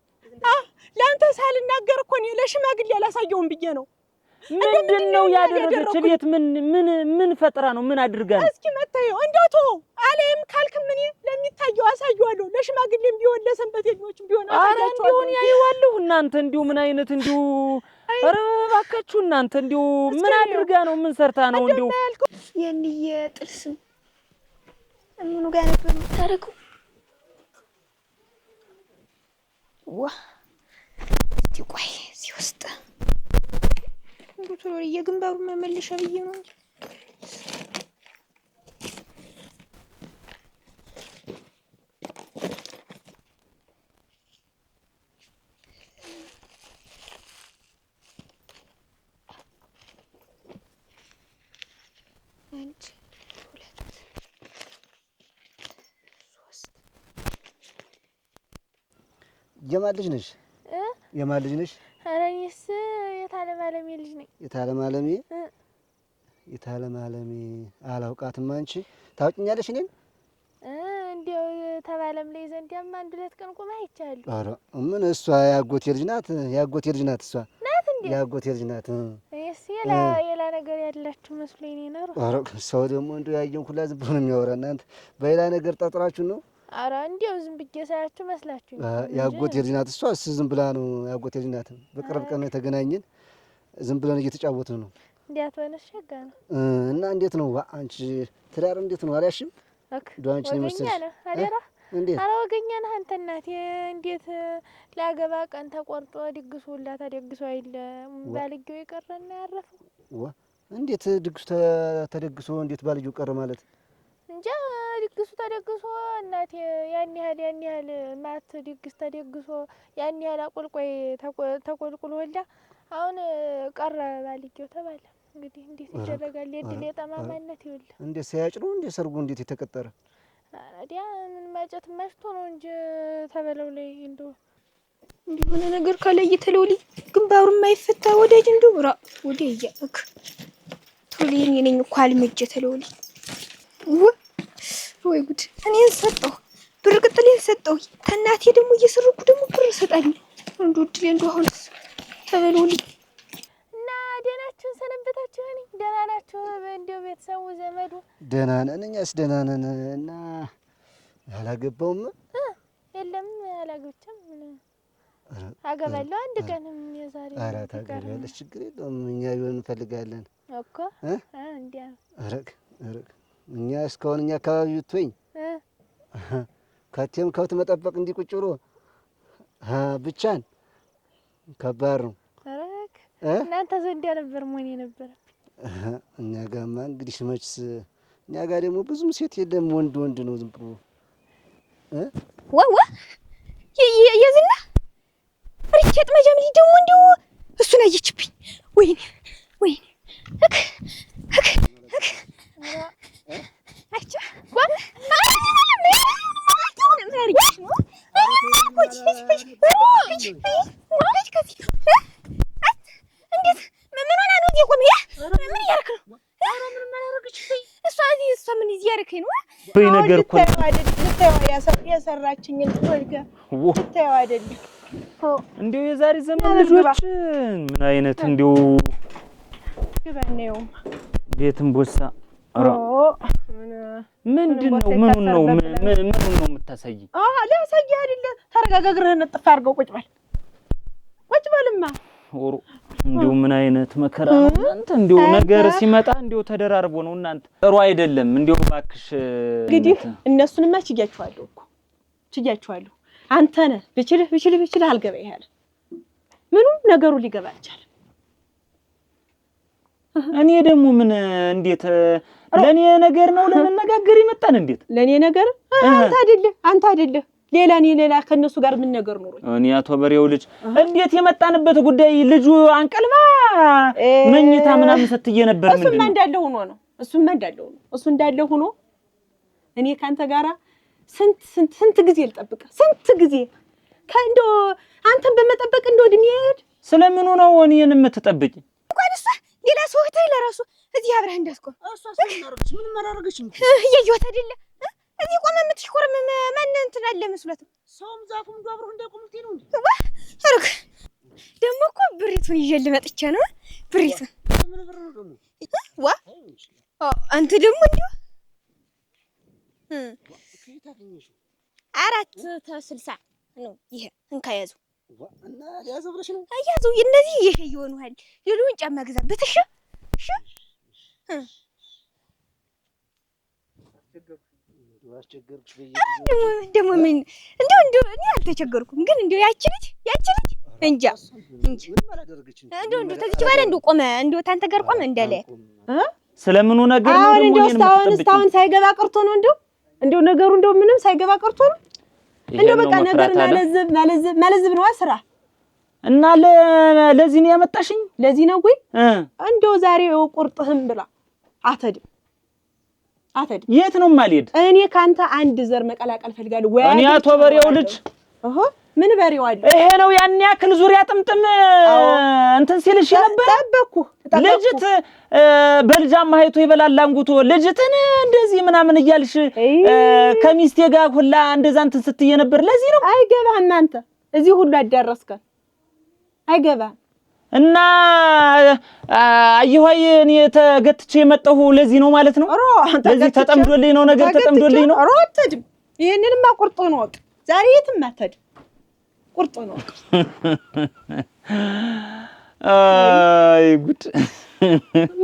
ለአንተ ሳልናገር እኮ እኔ ለሽማግሌ አላሳየውም ብዬ ነው። ምንድነው ያደረገች? ቤት ምን ፈጥራ ነው? ምን አድርጋ ነው? እስኪ መተየው እንደው ተው አለም ካልክም እኔ ለሚታየው አሳየዋለሁ። ለሽማግሌም ቢሆን ለሰንበቴኞችም ቢሆን አሳያቸዋለሁ። ቢሆን ያዩዋለሁ። እናንተ እንዲሁ ምን አይነት እንዲሁ ኧረ እባካችሁ እናንተ እንዲሁ ምን አድርጋ ነው? ምን ሰርታ ነው? እንዲሁ የንየ ጥርስም ምኑ ጋር ነበር የምታረገው? ዋ እስቲ ቆይ እዚህ ውስጥ ዶክተር የግንባሩን መመለሻ ብዬ ነው እንጂ የማን ልጅ ነሽ? የማን ልጅ ነሽ? ኧረ እኔስ የታለማለሜ ልጅ ነኝ። የታለማለሜ አላውቃትም። አንቺ ታውቂኛለሽ እኔን? እንዲያው ተባለም ላይ ዘንድያማ አንድ ሁለት ቀን ቆማ አይቻለሁ። ኧረ ምን እሷ ያጎቴ ልጅ ናት። እሷ ናት እንዴ? ያጎቴ ልጅ ናት። እኔስ የላ ነገር ያላችሁ መስሎኝ ነው። ኧረ ሰው ደግሞ እንደው ያየን ሁላ ዝም ብሎ ነው የሚያወራ። እናንተ በሌላ ነገር ጠርጥራችሁ ነው? ኧረ እንዲያው ዝም ብዬ ሳያችሁ መስላችሁ። ያጎቴ ልጅ ናት እሷ። ዝም ብላ ነው ያጎቴ ልጅ ናት። በቅርብ ቀን ነው የተገናኘን። ዝም ብለን እየተጫወትን ነው። እንዴት ሆነሽ? ሸጋ ነው እና እንዴት ነው አንቺ ትዳር እንዴት ነው? አልያሽም? ዱአንቺ ነው መሰለሽ አደራ እንዴት አላወገኛ ነህ አንተ እናቴ። እንዴት ላገባ ቀን ተቆርጦ ድግሱ ሁላ ተደግሶ አይደለ ባልጌው የቀረና ያረፈው? እንዴት ድግሱ ተደግሶ እንዴት ባልጌው ቀረ ማለት? እንጃ ድግሱ ተደግሶ እናቴ ያን ያህል ማት ድግስ ተደግሶ ያን ያህል አቆልቆይ ተቆልቁሎ ወላ አሁን ቀረ ባልጌው ተባለ። እንግዲህ እንዴት ይደረጋል? የድል የጠማማነት ይውል እንዴት ሳያጭ ነው እንዴ ሰርጉ እንዴት የተቀጠረ? አዲያ ምን ማጨት ማሽቶ ነው እንጂ ተበለው ላይ እንደው እንዲሆነ ነገር ካለ እየተለውሊ ግንባሩ የማይፈታ ወዳጅ እንደው ራ ወዲያ ያክ ቶሊን የነኝ እኮ አልመጀ ተለውሊ ወይ ጉድ! እኔን ሰጠው ብር ቅጥሌን ሰጠው። ከናቴ ደግሞ እየሰረኩ ደግሞ ብር ሰጣኝ። እንደው ድሌ እንደው አሁን ተበለውሊ እና ደህናችሁን ሰነበታችሁ? እኔ ደህና ናችሁ? እንደው ቤተሰቡ ዘመዱ ደህና ነን። እኛስ ደህና ነን። እና አላገባውም? የለም አላገባችም። አገባለሁ አንድ ቀንም የዛሬ ኧረ ታገቢያለሽ፣ ችግር የለውም። እኛ ቢሆን እንፈልጋለን እኮ እንዲያ አረግ እኛ እስካሁን እኛ አካባቢ ብትወኝ ከቴም ከብት መጠበቅ እንዲህ ቁጭ ብሎ ብቻን ከባድ ነው። እናንተ ዘንድ ነበር መሆን የነበረ። እኛ ጋማ እንግዲህ መችስ እኛ ጋር ደግሞ ብዙም ሴት የለም፣ ወንድ ነው ዝም ብሎ ዋዋ የዝና ሪኬት መጀመሪ ደግሞ እንደው እሱን አየችብኝ። ወይኔ አቻ ነገር እኮ የሰራችኝን ልታየው አይደል? እንዲሁ የዛሬ ዘመን ልጆች ምን አይነት እንዲሁ ግባኔው ቤትም ቦሳ ምንድነው? ምኑን ነው የምታሳይ? ላሳይ አይደለ? ተረጋጋግረህን ጥፍ አድርገው ቁጭ በልማ። ኦሮ እንዲሁ ምን አይነት መከራ ነው እናንተ! እንዲሁ ነገር ሲመጣ እንዲሁ ተደራርቦ ነው እናንተ። ጥሩ አይደለም። እንዲሁ እባክሽ እንግዲህ እነሱንማ ችያቸዋለሁ። አንተ ነህ ብችልህ አልገባ ይሄል ምኑ ነገሩ ሊገባ አልቻለም። እኔ ደግሞ ምን እንዴት ለኔ ነገር ነው ለመነጋገር ይመጣን? እንዴት ለኔ ነገር? አንተ አይደለ ሌላ ከነሱ ጋር ምን ነገር ኖር? እኔ አቶ በሬው ልጅ እንዴት የመጣንበት ጉዳይ ልጁ አንቀልባ መኝታ ምናምን ስትየ ነበር። ምንድነው እሱማ እንዳለ ሆኖ ነው እሱማ እንዳለው ነው። እሱ እንዳለው ሆኖ እኔ ካንተ ጋራ ስንት ጊዜ ልጠብቅ? ስንት ጊዜ ከእንዶ አንተን በመጠበቅ እንዶ እድሜ ይሄድ። ስለምን ነው እኔን የምትጠብቂ? እንኳን እሷ ሌላ ሰው እህቴ ለራሱ እዚህ አብረህ እንዳትቆም። እሷ ምን ማራረገች? እየየወት አይደለ እዚህ ቆመ የምትሽኮርም ማን እንትን አለ መስሎት ሰውም ዛፉም ጓብሮ እንዳይቆምት ነው እንዴ? አረክ ደግሞ እኮ ብሪቱን ይዤ ልመጥቼ ነው። ብሪቱን ምን ብር ነው ደግሞ? ዋ አንተ ደግሞ እንዴ 460 ነው ይሄ። እንካ ያዙ እና ያዘው ብለሽ ነው? ያዙ እነዚህ ይሄ ይሆኑሃል። ሌሎውን ጫማ ገዛበት። እሺ እሺ አስቸገርኩሽ ደግሞ ምን እንደው እኔ አልተቸገርኩም፣ ግን እንደው ያቺ ልጅ እንጃ ምንም አላደረገችም። እንደው ተዚች ባለ እንደው ቆመ እንደው ታንተ ጋር ቆመ እንዳለ ስለምኑ ነገር ነው ደግሞ እኔን እስካሁን ሳይገባ ቀርቶ ነው እንደው ነገሩ እንደው ምንም ሳይገባ ቀርቶ ነው። እንደው በቃ ነገር ማለዝብ ነው ስራ እና ለዚህ ነው ያመጣሽኝ? ለዚህ ነው ወይ እንደው ዛሬው ቁርጥህም ብላ አተድ የት ነው ማልሄድ? እኔ ካንተ አንድ ዘር መቀላቀል ፈልጋለሁ። ወይ እኔ አቶ በሬው ልጅ ምን በሬው አለ? ይሄ ነው ያን ያክል ዙሪያ ጥምጥም እንትን ሲልሽ ነበር። ጠበቅኩ ልጅት በልጃማ ሀይቶ ይበላል አንጉቶ ልጅትን እንደዚህ ምናምን እያልሽ ከሚስቴ ጋር ሁላ እንደዛ እንትን ስትይ ነበር። ለዚህ ነው አይገባህም አንተ እዚህ ሁሉ አዳረስከን። አይገባህም እና አየኋይ እኔ ተገትቼ የመጣሁ ለዚህ ነው ማለት ነው። ለዚህ ተጠምዶልኝ ነው ነገር ተጠምዶልኝ ነው። አትሄድም። ይሄንንማ ቁርጥ ነው ወቅ ዛሬ የትም አትሄድም። ቁርጥ ነው። አይ ጉድ!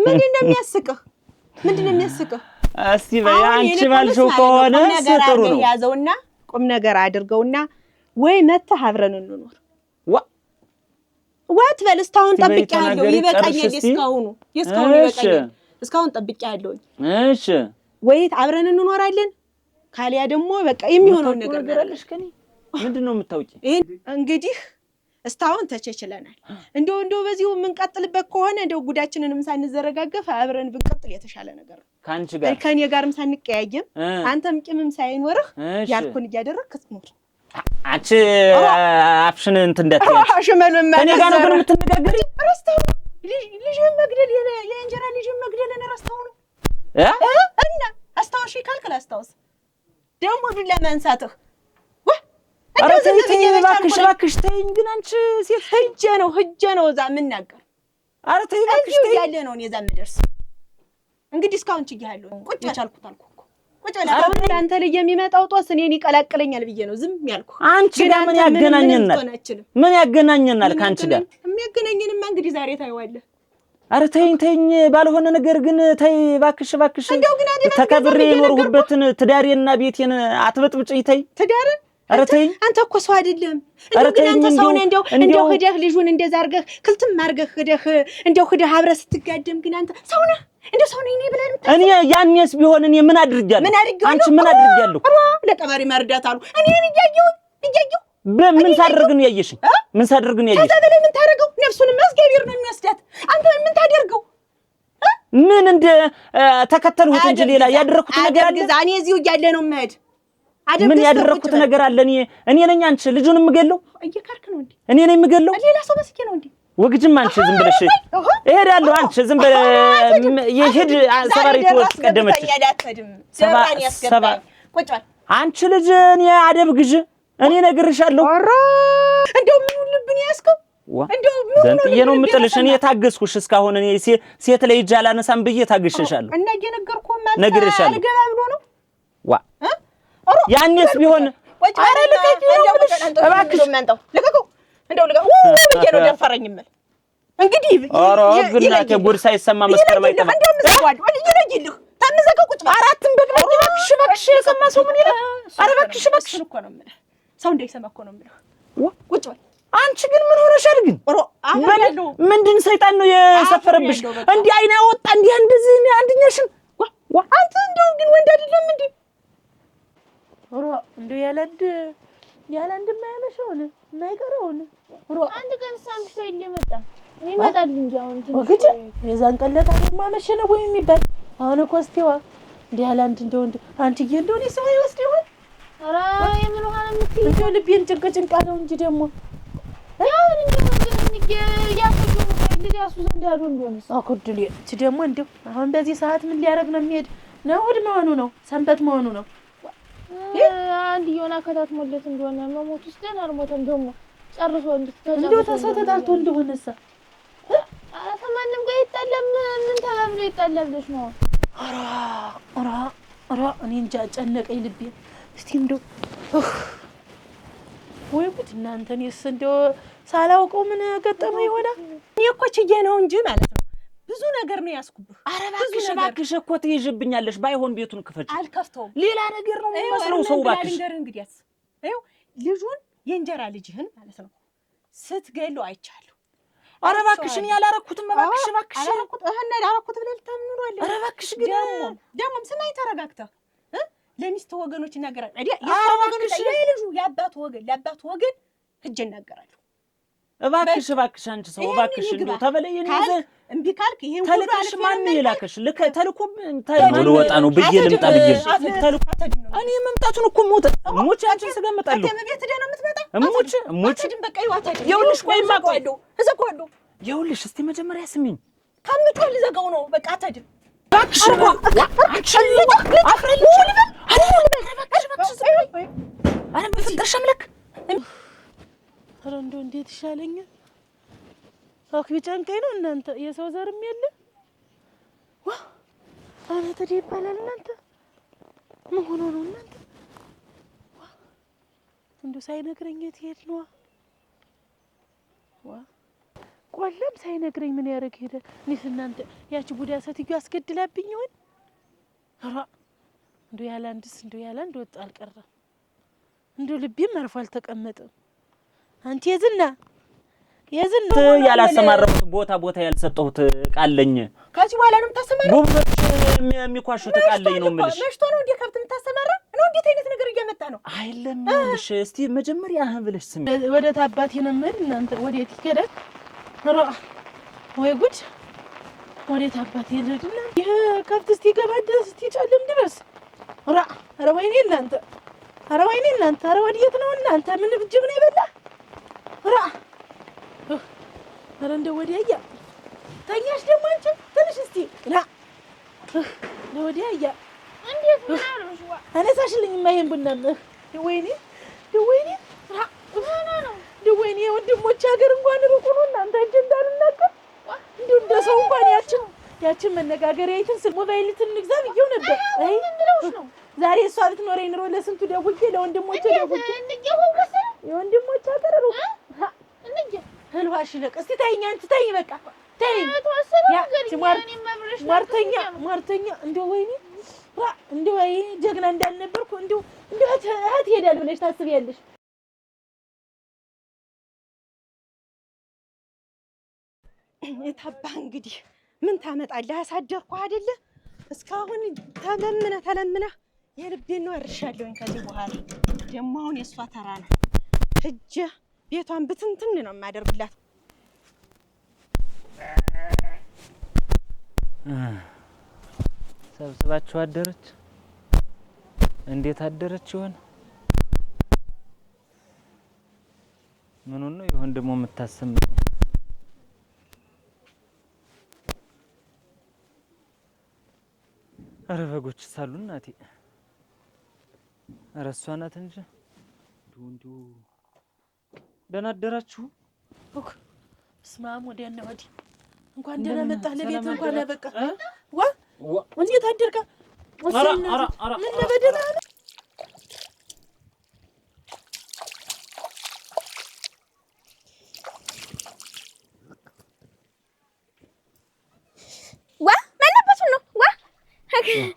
ምንድነው የሚያስቅህ? እስቲ በይ አንቺ ባልሽው ከሆነ ጥሩ ነው። ያዘውና ቁም ነገር አድርገውና ወይ መተህ አብረን እንኖር። ዋት በል እስካሁን ጠብቄያለሁ። ይበቃኛል። እስካሁን ይበቃኛል። እስካሁን ጠብቄያለሁ። እሺ ወይ አብረን እንኖራለን። ካሊያ ደግሞ በቃ የሚሆነው ነገር አለሽ ከኔ ምንድነው የምታውቂ? እንግዲህ እስካሁን ተቸችለናል። እንደው በዚሁ የምንቀጥልበት ከሆነ እንደው ጉዳችንንም ሳንዘረጋገፍ አብረን ብንቀጥል የተሻለ ነገር ነው። ካንቺ ጋር ከኔ ጋርም ሳንቀያየም አንተም ቂምም ሳይኖርህ ያልኩን እያደረግክ ትኖር። አንቺ አፍሽን እንትን እንዳትያለሽ ከኔ ጋር ነው ግን የምትነጋገሪ? ረስተው ልጅህን መግደል የእንጀራ ልጅህን መግደልን ረስተው ነው እና አስታውሽ ካልክል አስታውስ ደግሞ ዱላ ማንሳትህ ኧረ ተይ እባክሽ ተይኝ። ግን አንቺ ሴት ሂጄ ነው እዛ የምናገር። ኧረ ተይ እባክሽ ተይ ያለ ነው እኔ እዛ የምደርስ። እንግዲህ እስካሁን ችዬሃለሁ። ቁጭ የቻልኩት አልኩህ እኮ ቁጭ ብለህ አንተ ላይ የሚመጣው ጦስ እኔን ይቀላቅለኛል ብዬ ነው ዝም ያልኩህ። አንቺ ጋር ምን ያገናኘናል? ምን ያገናኘናል ከአንቺ ጋር? የሚያገናኘንማ እንግዲህ ዛሬ ታይዋለህ። ኧረ ተይኝ ባልሆነ ነገር ግን ተይ እባክሽ። ተከብሬ የኖርሁበትን ትዳሬና ቤቴን አትበጥብጭኝ። ተይ ትዳርን ኧረ ተይኝ። አንተ እኮ ሰው አይደለም። ግን አንተ ሰው ነህ። እንደው ሂደህ ልጁን እንደዛ አድርገህ ክልትም አድርገህ ሂደህ አብረህ ስትጋደም ግን አንተ ሰው ነህ። እንደው ሰው ነኝ ብለህ እኔ ያኔስ ቢሆን እኔ ምን አድርጃለሁ? አንቺ ምን አድርጃለሁ? ለቀባሪ ማርዳት አሉ እኔን እያየሁ በምን ሳደርግ ነው ያየሽኝ? ምን ሳደርግ ነው ያየሽኝ? ከዛ በላይ ምን ታደርገው? ነፍሱንም እግዚአብሔር ነው የሚወስዳት። አንተ ምን ታደርገው? ምን እንደ ተከተልሁት እንጂ ሌላ ያደረኩት ነገር አለ? እኔ እዚሁ እያለ ነው የምሄድ። ምን ያደረኩት ነገር አለ? እኔ ነኝ አንቺ ልጁን የምገለው? እየካርክ ነው እንዴ? እኔ ነኝ የምገለው? ሌላ ሰው መስኪ ነው እንዴ? ወግጅም አንቺ ዝም ብለሽ እሄዳለሁ። አንቺ ዝም ብለሽ የሄድ ሰባሪቱ ወስቀደመች አንቺ ልጅ እኔ አደብ ግዥ እኔ ነግርሻለሁ። ኧረ እንደው ምን ልብን ያስከው እንደው ዘንጥዬ ነው የምጥልሽ። እኔ ታገስኩሽ እስካሁን እኔ ሴት ላይ እጅ አላነሳም ብዬ ታግሽሻለሁ። እና እየነገርኩህ ማለት አልገባ ብሎ ነው ዋ ያኔስ ቢሆን ኧረ ልቀቂው እባክሽ ልቀቀው። እንደው ልቀቀው ብዬ ነው ደፈረኝ የምልህ እንግዲህ ኧረ ግናቴ ጉድ ሳይሰማ መስከረም አይጠፋ እንደው ምዘዋድ ይለይልህ ታምዘቀው ቁጭ አራትን በቅበቅ እባክሽ የሰማ ሰው ምን ይላል? ኧረ እባክሽ እኮ ነው የምልህ ሰው እንዳይሰማ እኮ ነው የምልህ። ቁጭ በል አንቺ ግን ምን ሆነሻል? ግን ምንድን ሰይጣን ነው የሰፈረብሽ? እንዲህ አይና ወጣ እንዲህ እንደዚህ አንድኛሽን አንተ እንደው ግን ወንድ አይደለም እንዴ? እንደው ያለንድ የማያመሸውን የማይቀረውን አንድ ቀን ሳምሽቶ ይመጣ ይመጣል እንጂ አሁን ወግጅ የዛን ቀን ለታ ደግሞ አመሸ ነው ወይ የሚባል አሁን እኮ እስቲዋ እንዴ ያላንድ እንደው አንቺዬ እንደው እኔ ሰው ይወስድ ይሆን? ኧረ የምን ውሃ ነው የምትይው? እንደው ልቤን ጭንቅ አለው እንጂ ደግሞ ያው እንደው ያፈጁ እንደዚህ ያሱ ዘንድ ያሉ እንደሆነስ አኩድል እቺ ደግሞ እንደው አሁን በዚህ ሰዓት ምን ሊያረግ ነው የሚሄድ ነው? እሑድ መሆኑ ነው፣ ሰንበት መሆኑ ነው። አንድ የሆነ አከታት ሞለት እንደሆነ መሞት ውስጥ ደህና አልሞተም ደግሞ ጨርሶ እንደው ተሰው ተጣልቶ እንደሆነሳ ከማንም ጋር ይጣለም ምን ተባብሎ ይጣላልሽ ነው? ኧረ እኔ እንጃ ጨነቀኝ ልቤ። እስቲ እንደው ወይ ጉድ እናንተ እኔስ እንደው ሳላውቀው ምን ገጠመው ይሆናል? እኔ እኮ ችዬ ነው እንጂ ማለት ነው ብዙ ነገር ነው ያስኩብህ። ኧረ እባክሽ እኮ ትይዥብኛለሽ። ባይሆን ቤቱን ክፈች። አልከፍተውም። ሌላ ነገር ነው የሚመስለው ሰው። እባክሽ እንግዲያስ ይኸው ልጁን የእንጀራ ልጅህን ማለት ነው ስትገለው አይቻለሁ። ኧረ እባክሽ እኔ ያላረኩትም። እባክሽ አላረኩት ብለህ ልታምኑ ነው አለ። ኧረ እባክሽ ግን ደግሞም ስማኝ ተረጋግተህ ለሚስት ወገኖች ይናገራል። ወገኖች የልጁ የአባቱ ወገን ሂጅ እናገራለሁ። እባክሽ አንቺ ሰው እባክሽ እንደው ተበለየኝ። እምቢ ካልክ ይሄን ተልከሽ ማን ይላከሽ? ተልኮ ልወጣ ነው ብዬ ልምጣ ብዬ እኔ መምጣቱን እኮ ሞች አንቺን ስገምጣለሁ። ቤት ደህና የምትመጣ ሞች በቃ ይዋታል። ይኸውልሽ ቆይማ እዘጋዋለሁ። ይኸውልሽ እስቲ መጀመሪያ ስሚኝ። ከምትወል ልዘጋው ነው በቃ አታድም። እባክሽ አረ በፍቅርሽ አምላክ ኧረ እንደው እንዴት ይሻለኛል? አክቢ ጨንቀኝ ነው እናንተ የሰው ዘርም የለ ዋ አረ ተዲ ይባላል እናንተ ምን ሆኖ ነው እናንተ ዋ እንደው ሳይነግረኝ የት ሄድ ነው ዋ ቆለም ሳይነግረኝ ምን ያደርግ ሄደ? እኔስ እናንተ ያቺ ቡዳ ሴትዮ አስገድላብኝ ይሆን? ኧረ እንደው ያላንድ ወጣ አልቀረም። እንደው ልቤም አርፎ አልተቀመጠም። አንቺ የዝና ያላሰማረሁት ቦታ ያልሰጠሁት ቃለኝ ከዚህ በኋላ ነው የምታሰማራ? ጉብቶች የሚኳሹት ቃለኝ ነው የምልሽ። መሽቶ ነው እንዴ ከብት የምታሰማራ? ነው እንዴት አይነት ነገር እየመጣ ነው? አይለም ልሽ እስቲ መጀመሪያ ብለሽ ስሚ። ወደ ታባቴ ነው የምሄድ እናንተ ወዴት ይከዳል? ኧረ ወይ ጉድ ወዴት አባቴ ልሄድና ይሄ ከብት እስቲ ገባ ድረስ እስቲ ጨልም ድረስ ኧረ ወይኔ እናንተ ኧረ ወዴት ነው እናንተ? ምን ብጅብ ነው የበላ? ኧረ እንደው ወዲያ ተኛሽ ደግሞ አንቺ ትንሽ እስቲ ወዲያ እንዴት ነው አነሳሽልኝማ ይሄን ቡናም ወይኔ ወይኔ ወንድሞች ሀገር እንኳን ሩቁ ነው እናንተ እንጂ እንዳልናገር እንደው እንደ ሰው እንኳን ያችን መነጋገሪያ አይተን ስል ሞባይል ትንግዛ ብዬው ነበር። አይ ነው ዛሬ እሷ ብትኖረኝ ኑሮ ለስንቱ ደውዬ ለወንድሞቼ ደውዬ የወንድሞች ሀገር ሩቁ ህልዋሽ ለቅ እስቲ ተይኝ አንቺ ተይኝ በቃ ተይኝ ሟርተኛ እንደው ወይኔ እንደው አይ ጀግና እንዳልነበርኩ እንደው እህት ሄዳል ብለሽ ታስቢያለሽ? የታባ እንግዲህ ምን ታመጣለህ? አሳደርኩህ አይደለ? እስካሁን ተለምነ የልቤን ነው እርሻለሁኝ። ከዚህ በኋላ ደግሞ አሁን የእሷ ተራ ነው። ሂጅ ቤቷን ብትንትን ነው የማደርግላት። ሰብስባችሁ አደረች? እንዴት አደረች ይሆን? ምኑን ነው ይሆን ደግሞ የምታሰምጠው? ኧረ በጎች ሳሉ እናቴ፣ ኧረ እሷ ናት እንጂ እንዲሁ ደህና አደራችሁ? በስመ አብ ወዲያና ወዲህ እንኳን ደህና መጣህ። ለቤት እንኳን ያበቃ እንዴት አደርካ? ምን በደህና ነው?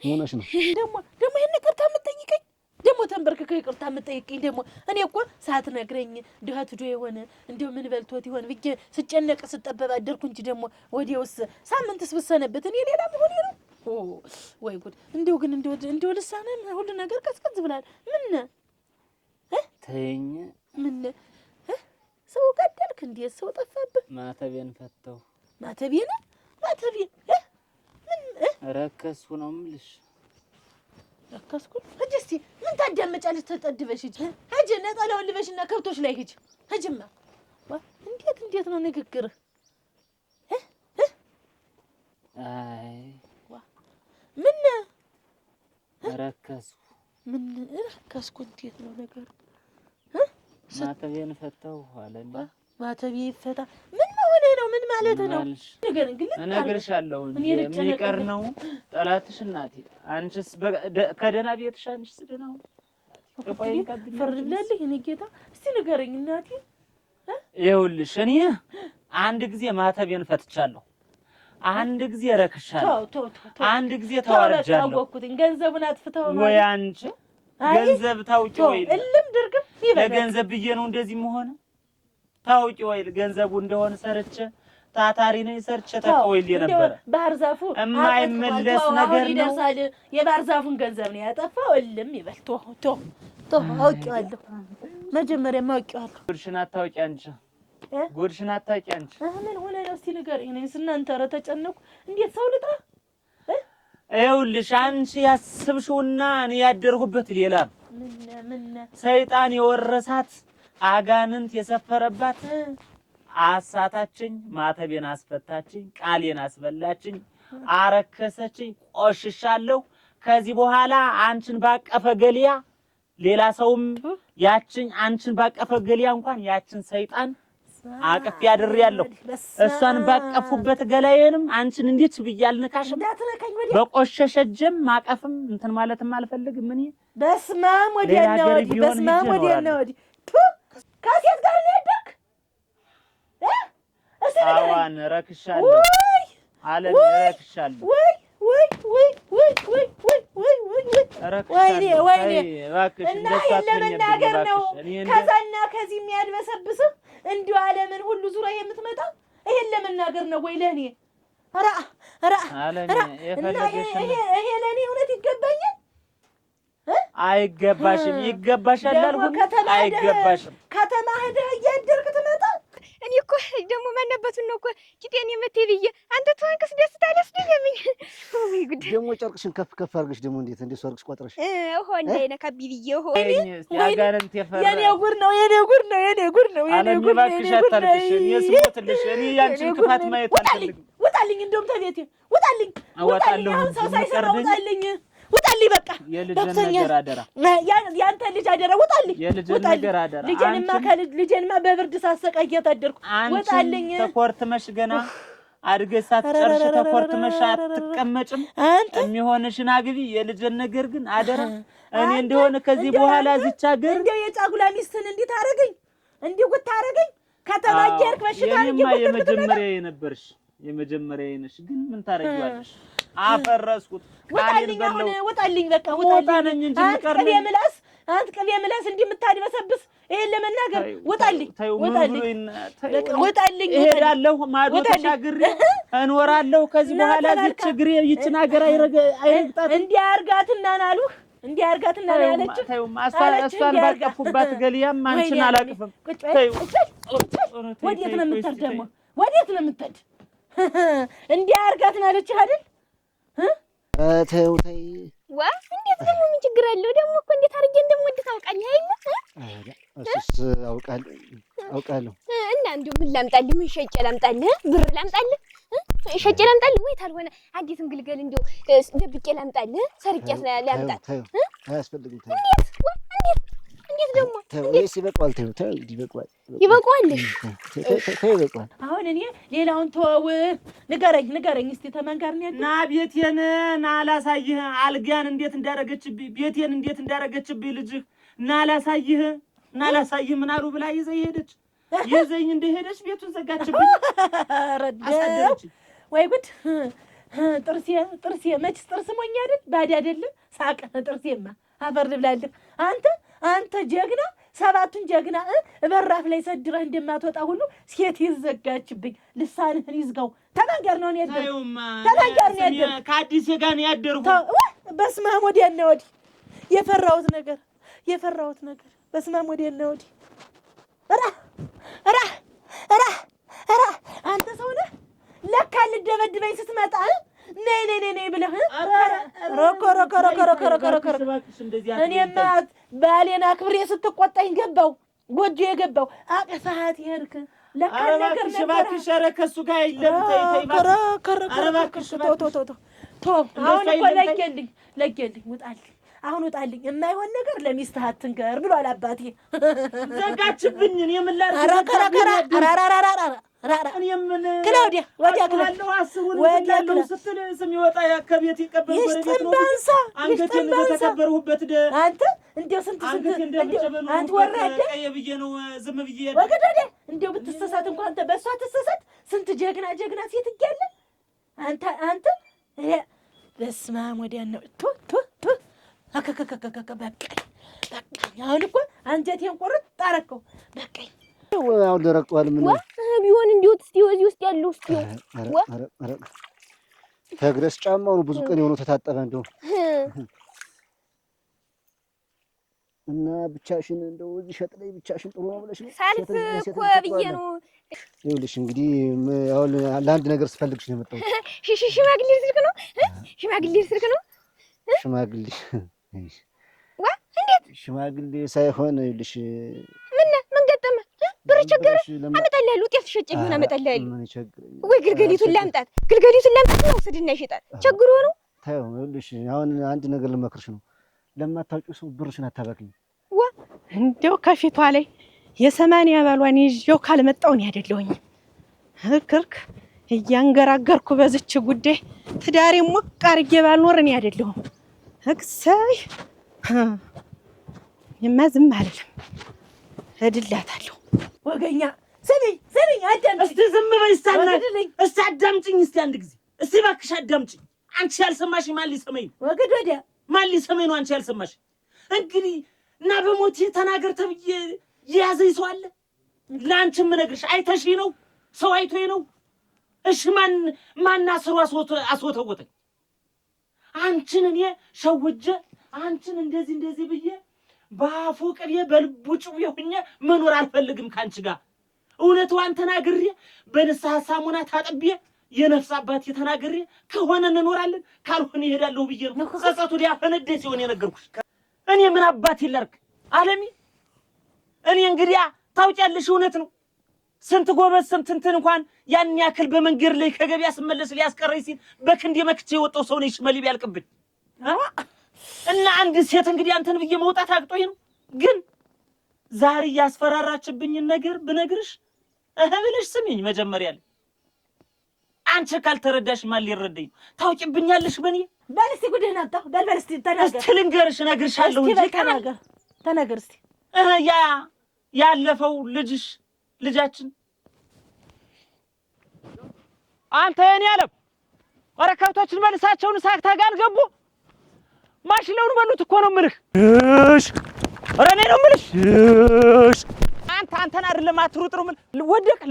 ሆነሽ ነው ደግሞ ይሄን ይቅርታ የምትጠይቀኝ ደግሞ ተንበርክከው ይቅርታ የምትጠይቀኝ ደግሞ እኔ እኮ ሳትነግረኝ ድሀት ዶ የሆነ እንደው ምን በልቶት ይሆን ብዬ ስጨነቅ ስጠበብ አደርኩ እንጂ ደግሞ ወዲያውስ ሳምንትስ ብሰነበት እኔ ሌላ መሆኔ ነው። ወይ ጉድ! እንደው ግን እንደው ልሳነም ሁሉ ነገር ቀዝቀዝ ብላል። ምን ተይኝ። ምን ሰው ገደልክ እንዴ? ሰው ጠፋብህ? ማተቤን ፈተው። ማተቤን ረከስኩ ነው የምልሽ። ረከስኩ? ሂጂ እስኪ ምን ታዳመጫለሽ? ተጠድበሽ ሂጂ ሂጂ፣ ነጠላውን ልበሽና ከብቶች ላይ ሂጂ ሂጂማ። እንዴት ነው ንግግርህ? አይ ምን ረከስኩ? ምን ረከስኩ? እንዴት ነው ነገሩ? ማተቤን ፈታሁ አለኝ። ማተቤ ይፈታ? ምን መሆንህ ነው? ምን ማለት ነው? እነግርሻለሁ እንጂ የሚቀር ነው ጠላትሽ እናቴ። አንቺስ ከደህና ቤትሽ አንቺስ ደህና ነው? ፈርድ ብላለች። እኔ ጌታ እስቲ ንገረኝ እናቴ። ይኸውልሽ እኔ አንድ ጊዜ ማተቤን ፈትቻለሁ፣ አንድ ጊዜ ረክሻለሁ፣ አንድ ጊዜ ተዋርጃለሁ። ገንዘቡን አጥፍተው ነው ወይ አንቺ? ገንዘብ ታውቂ ወይ? እልም ድርግም ይበላል። ለገንዘብ ብዬ ነው እንደዚህ መሆን ታውቂ ወይ? ገንዘቡ እንደሆነ ሰርቼ ታታሪ ነኝ፣ ሰርቼ ተቆይል ነበር። ባህር ዛፉ የማይመለስ ነገር ነው። ይደርሳል። የባህር ዛፉን ገንዘብ ነው ያጠፋው። እልም ይበል። ቶ አውቄዋለሁ። መጀመሪያም አውቄዋለሁ። ጉድሽን አታውቂ አንቺ፣ ጉድሽን አታውቂ አንቺ። ምን ሆነ ነው እስቲ ንገረኝ። እኔስ እናንተ ኧረ ተጨነኩ። እንዴት ሰው ልጥራ? ይኸውልሽ አንቺ ያስብሽውና እኔ ያደርኩበት ሌላ ነው። ምን ሰይጣን የወረሳት አጋንንት የሰፈረባት አሳታችኝ፣ ማተቤን አስፈታችኝ፣ ቃሌን አስበላችኝ፣ አረከሰችኝ፣ ቆሽሻለሁ። ከዚህ በኋላ አንቺን ባቀፈ ገሊያ ሌላ ሰውም ያችን አንቺን ባቀፈ ገሊያ እንኳን ያችን ሰይጣን አቅፍ ያድርያለሁ። እሷን ባቀፉበት ገላዬንም አንቺን እንዴት ብያልነካሽም በቆሸሸ እጅም ማቀፍም እንትን ማለትም አልፈልግም። እኔ በስማም ወዲያና ወዲህ በስማም ወዲያና ወዲህ ከሴት ጋር ነው ያደርክ? አዋን ረክሻለሁ አለ ረክሻለሁ። ወይኔ እና ይሄን ለመናገር ነው ከዛና ከዚህ የሚያድበሰብስህ እንዲሁ ዓለምን ሁሉ ዙሪያ የምትመጣ ይሄን ለመናገር ነው ወይ ለእኔ? ይሄ ለእኔ እውነት ይገባኛል? አይገባሽም። ይገባሻል አልኩኝ። አይገባሽም። ከተማ ሄደህ እያደርክ ትመጣ። እኔ እኮ ደግሞ ማነበቱን ነው እኮ ቂጤን የምትይ ብዬ አንተ ተዋንክስ ደስታ አላስደገመኝ። ወይ ጉድ! ደግሞ ጨርቅሽን ከፍ ከፍ አድርገሽ ደግሞ እንዴት እንደሱ አድርገሽ ቋጥረሽ እንዳይነካቢ ብዬ ያጋረንት የፈራ የኔ ጉድ ነው። የኔ ጉድ ነው። የኔ ጉድ ነው። የኔ ጉድ ነው። እባክሽ አታልቅሽ። እኔ ስሞትልሽ እኔ ያንቺን ክፋት ማየት አልፈልግም። ውጣልኝ! እንደውም ተቤቴ ውጣልኝ! እወጣለሁ። አሁን ሰው ሳይሰራ ውጣልኝ! ውጣልኝ! በቃ የልጅን ነገር አደራ፣ ያንተ ልጅ አደራ። ውጣልኝ! የልጅን ነገር አደራ። ልጄንማ በብርድ ሳሰቃያት አደርኩ። ውጣልኝ! ተኮርትመሽ ገና አድገሽ ሳትጨርሽ ተኮርትመሽ አትቀመጭም። የሚሆንሽን አግቢ። የልጅን ነገር ግን አደራ። እኔ እንደሆነ ከዚህ በኋላ እዚች ሀገር እንደው የጫጉላ ሚስትን እንዲህ ታረገኝ፣ እንዲህ ጉድ ታረገኝ። ከተማ እየሄድክ በሽታ የኔማ የመጀመሪያዬ ነበርሽ፣ የመጀመሪያዬ ነሽ። ግን ምን ታረጊዋለሽ? አፈረስኩት። ውጣልኝ! አሁን ውጣልኝ! በቃ ውጣልኝ! አንተ ቅቤ ምላስ እንዲህ የምታድበሰብስ ይሄን ለመናገር ውጣልኝ! ውጣልኝ! ውጣልኝ! እሄዳለሁ፣ ማዶ ተሻግሬ እኖራለሁ። ከዚህ በኋላ እዚች እግሬ ይችን ሀገር አይረግጣት። እንዲህ አድርጋትና ናሉህ፣ እንዲህ አድርጋትና ነው ያለችህ። እሷን ባቀፉባት ገሊያም አንቺን አላቅፍም። ወዴት ነው የምትሄድ ደግሞ? ወዴት ነው የምትሄድ? እንዲህ አድርጋትና አለችህ አይደል? ተይው ተይ። ዋ እንዴት ደግሞ ምን ችግር አለው ደግሞ? እኮ እንዴት አድርጌ እንደምወድ ታውቃለህ አይደል? እሱስ አውቃለሁ። እና እንደው ምን ላምጣልህ? ምን ሸጬ ላምጣልህ? ብር ላምጣልህ? ሸጬ ላምጣልህ? ወይ ታልሆነ አንዲትን ግልገል እንደው ደብቄ ላምጣልህ? ሰርቄ ላምጣልህ? አያስፈልግም። እንዴት ደግሞ ወይስ ይበቃዋል? ተይው ይበቃዋል። ይበቃዋል። ይበቃዋል። አሁን እኔ ሌላውን ተወው። ንገረኝ እስቲ ተማን ጋር ነው ያለው? ና ቤቴን ና ላሳይህ። አልጋን እንዴት እንዳረገችብኝ፣ ቤቴን እንዴት እንዳረገችብኝ ልጅህ ና ላሳይህ። ምን አሉ ብላ ይዘኝ ሄደች። ይዘኝ እንደሄደች ቤቱን ዘጋችብኝ። ረዳች ወይ ጉድ! ጥርሴ መች ጥርስ ሞኝ አይደል? ባዳ አይደለም ሳቅ ጥርሴማ አፈር ልብላለህ። አንተ ጀግና፣ ሰባቱን ጀግና በራፍ ላይ ሰድረህ እንደማትወጣ ሁሉ ሴት ይዘጋችብኝ። ልሳንህን ይዝጋው። ተማን ጋር ነው ያደረው? ተማን ጋር ነው ያደረው? ከአዲስ ጋር ነው ያደረው። በስመ አብ ወዲያና ወዲህ የፈራሁት ነገር በስመ አብ ወዲያና ወዲህ። ራ አንተ ሰው ነህ ለካ ልደበድበኝ ስትመጣ ነይ ብለህ ረኮ እኔማ ባሌን አክብሬ ስትቆጣኝ ገባው ጎጆ የገባው አቅፋት ይሄድክ ለካ ነገር እባክሽ ኧረ ከእሱ ጋር የለም ቶ አሁን እኮ ለጌልኝ ውጣልኝ አሁን ውጣልኝ የማይሆን ነገር ለሚስትህ አትንገር ብሏል አባቴ ዘጋችብኝ እኔ ምን ላድርግ ክላውዲያ ወዲያ ክላለው ስትል ስም ይወጣ ከቤት ይቀበል ጎረቤት ነው አንገቴን በተከበርሁበት አንተ እንደው ስንት አንተ ወራደ ብዬ ነው ዝም ብዬ ወገደደ እንደው ብትሰሳት እንኳን አንተ በሷ ትሰሳት ስንት ጀግና ሴት እያለ አንተ በስመ አብ ወዲያ ነው ቱ በቃኝ አሁን እኮ አንጀቴን ቁርጥ አደረከው በቃኝ አሁን ደረቀዋል ምን ቢሆን እንዲወጥ እስቲ እዚህ ውስጥ ያለው እስቲ ተግረስ ጫማው ብዙ ቀን የሆነው ተታጠበ እንደው እና ብቻሽን እንደው እዚህ ሸጥ ላይ ብቻሽን ጥሩ ነው ብለሽ ነው ሳልፍ እኮ ብዬ ነው ይኸውልሽ እንግዲህ አሁን ለአንድ ነገር ስፈልግሽ ነው የመጣሁት ሽማግሌ ስልክ ነው ሽማግሌ እንዴት ሽማግሌ ሳይሆን ይኸውልሽ ምን ገጠመ ብር ቸገረ አመጣልሃለሁ ጤፍ ሸጬ ቢሆን አመጣልሃለሁ ወይ ግልገሊቱን ላምጣት ነው ስድና ይሸጣል ቸግሮ ነው ታዩ ይኸውልሽ አሁን አንድ ነገር ልመክርሽ ነው ለማታውቂው ሰው ብርሽን አታባክኝ እንደው ከፊቷ ላይ የሰማንያ ባሏን ይዤው ካልመጣውን ያደለውኝ ህክርክ እያንገራገርኩ በዝች ጉዳይ ትዳሬ ሞቅ አርጌ ባልኖር እኔ አይደለሁም እክሰይ የማዝም አይደለም እድላታለሁ ወገኛ ስሚ አዳምጪኝ እስቲ ዝም በይ እስቲ አዳምጪኝ እስቲ አንድ ጊዜ እስቲ እባክሽ አዳምጪኝ አንቺ ያልሰማሽ ማን ሊሰማኝ ወገድ ወዲያ ማን ሊሰማኝ ነው አንቺ ያልሰማሽ እንግዲህ እና በሞት ተናገር ተብዬ የያዘኝ ሰው አለ ለአንቺ የምነግርሽ አይተሽ ነው ሰው አይቶኝ ነው እሺ ማን አስወተወተኝ አንቺን እኔ ሸውጄ አንቺን እንደዚህ ብዬ ባፉ ቅቤ በልቡ ጭው ሆኜ መኖር አልፈልግም ካንቺ ጋር እውነቷን ተናግሬ በንስሐ ሳሙና ታጥቤ የነፍስ አባቴ ተናግሬ ከሆነ እንኖራለን ካልሆነ ይሄዳለሁ ብዬ ነው ጸጸቱ ሊያፈነደ ሲሆን የነገርኩሽ እኔ ምን አባቴ ላርክ ዓለሚ እኔ እንግዲህ ታውቂያለሽ እውነት ነው ስንት ጎበዝ ስንት እንኳን ያን ያክል በመንገድ ላይ ከገበያ ስመለስ ሊያስቀረኝ ሲል በክንዴ መክቼ የወጣው ሰው ነኝ ሽመሊ ቢያልቅብኝ እና አንድ ሴት እንግዲህ አንተን ብዬ መውጣት አቅጦኝ ነው ግን ዛሬ ያስፈራራችብኝን ነገር ብነግርሽ ብለሽ ስሚኝ መጀመሪያ ላይ አንቺ ካልተረዳሽ ማን ሊረዳኝ ታውቂብኛለሽ በኔ በልስቲ ጉድህን አጣ በልስቲ ተናገር እስቲ ልንገርሽ እነግርሻለሁ እንጂ ተናገር እስቲ ያለፈው ልጃችን አንተ የኔ ዓለም ኧረ ከብቶችን መልሳቸውን ሳክታ ጋር ገቡ ማሽለውን በሉት እኮ ነው የምልህ እሺ ኧረ እኔ ነው የምልሽ እሺ አንተን አይደለም አትሩጥሩ ምን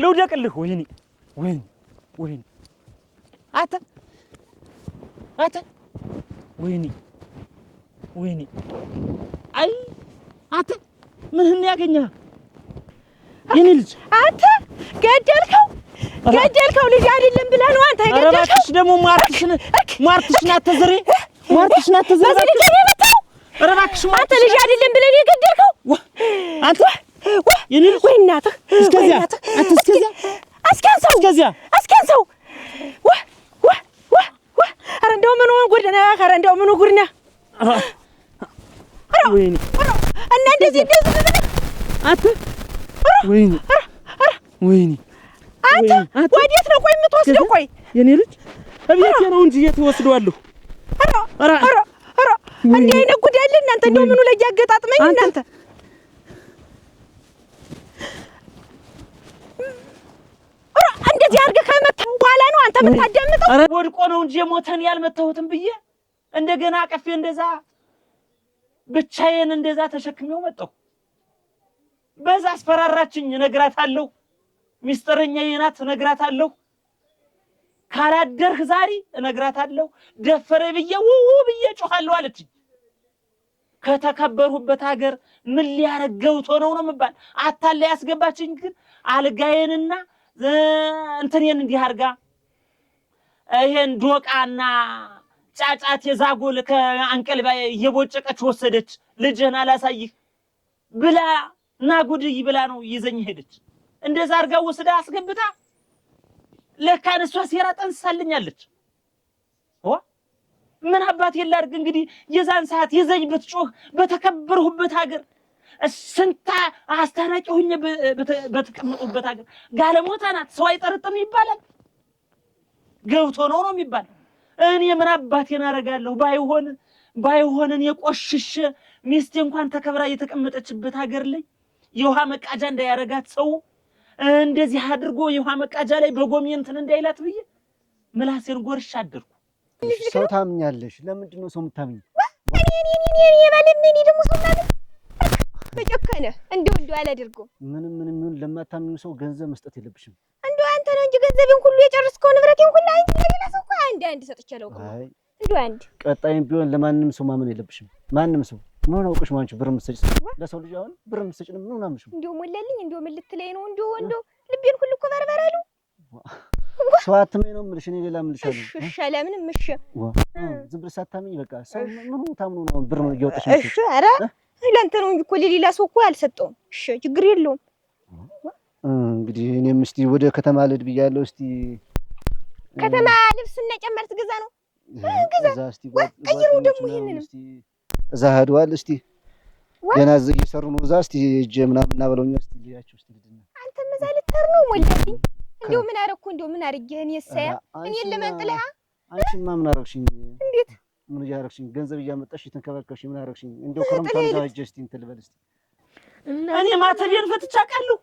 ልውደቅልህ ወይኔ አተ ወይኔ አይ አተ ምንህን ያገኘህ የኔ ልጅ አንተ ገደልከው ልጅ አይደለም ብለህ ነው አንተ ገደልከው ኧረ እባክሽ ደግሞ ሟርትሽን አትዘሪ ኧረ እባክሽ አንተ ልጅ አይደለም ብለህ ነው የገደልከው አንተ የኔ ልጅ ወይ እናትህ እስከዚያ አስከንሰው ኧረ እንደው ምኑ ጉድ ነህ ኧረ እንደው ምኑ ጉድ ነህ ወይኔ እና እንደዚህ አንተ ወይኔ አንተ ወዴት ነው ቆይ የምትወስደው ቆይ የኔ ልጅ እቤቴ ነው እንጂ የት ወስደዋለሁ ኧረ እንዲህ አይነት ጉድ ያለ እናንተ እንደው ምኑ ላይ ያገጣጥመኝ እናንተ እንደዚህ አድርገህ ከመታው በኋላ ነው አንተ የምታዳምጠው ኧረ ወድቆ ነው እንጂ የሞተን ያልመታሁትም ብዬ እንደገና አቀፌ እንደዛ ብቻዬን እንደዛ ተሸክሜው መጣሁ በዛ አስፈራራችኝ እነግራታለሁ ሚስጥረኛዬ ናት እነግራታለሁ ካላደርህ ዛሬ እነግራታለሁ ደፈረ ብዬ ብዬ ጮኻለሁ አለችኝ ከተከበሩበት ሀገር ምን ሊያረገው ነው የምባል አታለ ያስገባችኝ ግን አልጋዬንና እንትኔን እንዲህ አድርጋ ይሄን ዶቃና ጫጫት የዛጎል ከአንቀልባ እየቦጨቀች ወሰደች። ልጅህን አላሳይህ ብላ እና ጉድይ ብላ ነው ይዘኝ ሄደች። እንደዛ አድርጋ ወስዳ አስገብታ ለካን እሷ ሴራ ጠንሳልኛለች። ምን አባት የላርግ እንግዲህ የዛን ሰዓት ይዘኝ ብትጮህ በተከበርሁበት ሀገር ስንታ አስታራቂ ሆኜ በተቀመጡበት ሀገር ጋለሞታ ናት ሰው አይጠረጥም ይባላል። ገብቶ ነው የሚባል። እኔ ምን አባቴን አደርጋለሁ? ባይሆንን የቆሽሽ ሚስቴ እንኳን ተከብራ የተቀመጠችበት ሀገር ላይ የውሃ መቃጃ እንዳያረጋት ሰው እንደዚህ አድርጎ የውሃ መቃጃ ላይ በጎሜንትን እንዳይላት ብዬ ምላሴን ጎርሻ አደርኩ። ሰው ታምኛለሽ? ለምንድን ነው ሰው የምታምኝ? እኔ ባለምን ደግሞ ሰው ማለት በጨከነ እንደው አላደርገው። ምንም ይሁን ለማታምኙ ሰው ገንዘብ መስጠት የለብሽም። እንደው አንተ ነው እንጂ ገንዘቤን ሁሉ የጨረስከው ንብረቴን ሁሉ አንተ ለሌላ ሰው እኮ አንድ ሰጥቻለሁ። እንደው አንድ ቀጣይም ቢሆን ለማንም ሰው ማመን የለብሽም። ማንም ሰው ምን አውቀሽ ማንቺ ብር መስጠት ለሰው ልጅ አሁን ብር መስጠት ነው ምን አምሽ? እንደው ሞላልኝ እንደው ምን ልትለኝ ነው? እንደው ልቤን ሁሉ እኮ በርበራሉ። ሰው አትመኝ ነው የምልሽ። እኔ ሌላ የምልሻለሁ። እሺ ለምንም እሺ ዝም ብለሽ ሳታምኝ በቃ ሰው ምን ታምኑ ነው ብር ነው እያወጣሽ? እሺ ኧረ ለአንተ ነው እንጂ እኮ ለሌላ ሰው እኮ አልሰጠውም። እሺ ችግር የለውም። እንግዲህ እኔም እስቲ ወደ ከተማ ልሂድ ብያለሁ። እስቲ ከተማ ልብስና ጨመር ትገዛ ነው ገዛ እስቲ ቀይሩ ደግሞ ይሄንን እስቲ እዛ ሄደዋል። እስቲ ገና እዚህ እየሰሩ ነው። እዛ እስቲ እጄ ምናምን እናበለውኛ እስቲ ልያቸው እስቲ ልድና አንተ መዛ ልትር ነው ሞላልኝ። እንደው ምን አደረኩ? እንደው ምን አድርጌ እኔ ሳያ እኔን ለመንጥለህ አንቺማ ምን አደረግሽኝ? እንዴት ምን እያደረግሽኝ? ገንዘብ እያመጣሽ የተንከባከብሽ ምን አደረግሽኝ? እንደው ከረምታን ዛጅ እስቲ እንትን ልበል እስቲ እኔ ማተቤን ፈትቻ ቃለሁ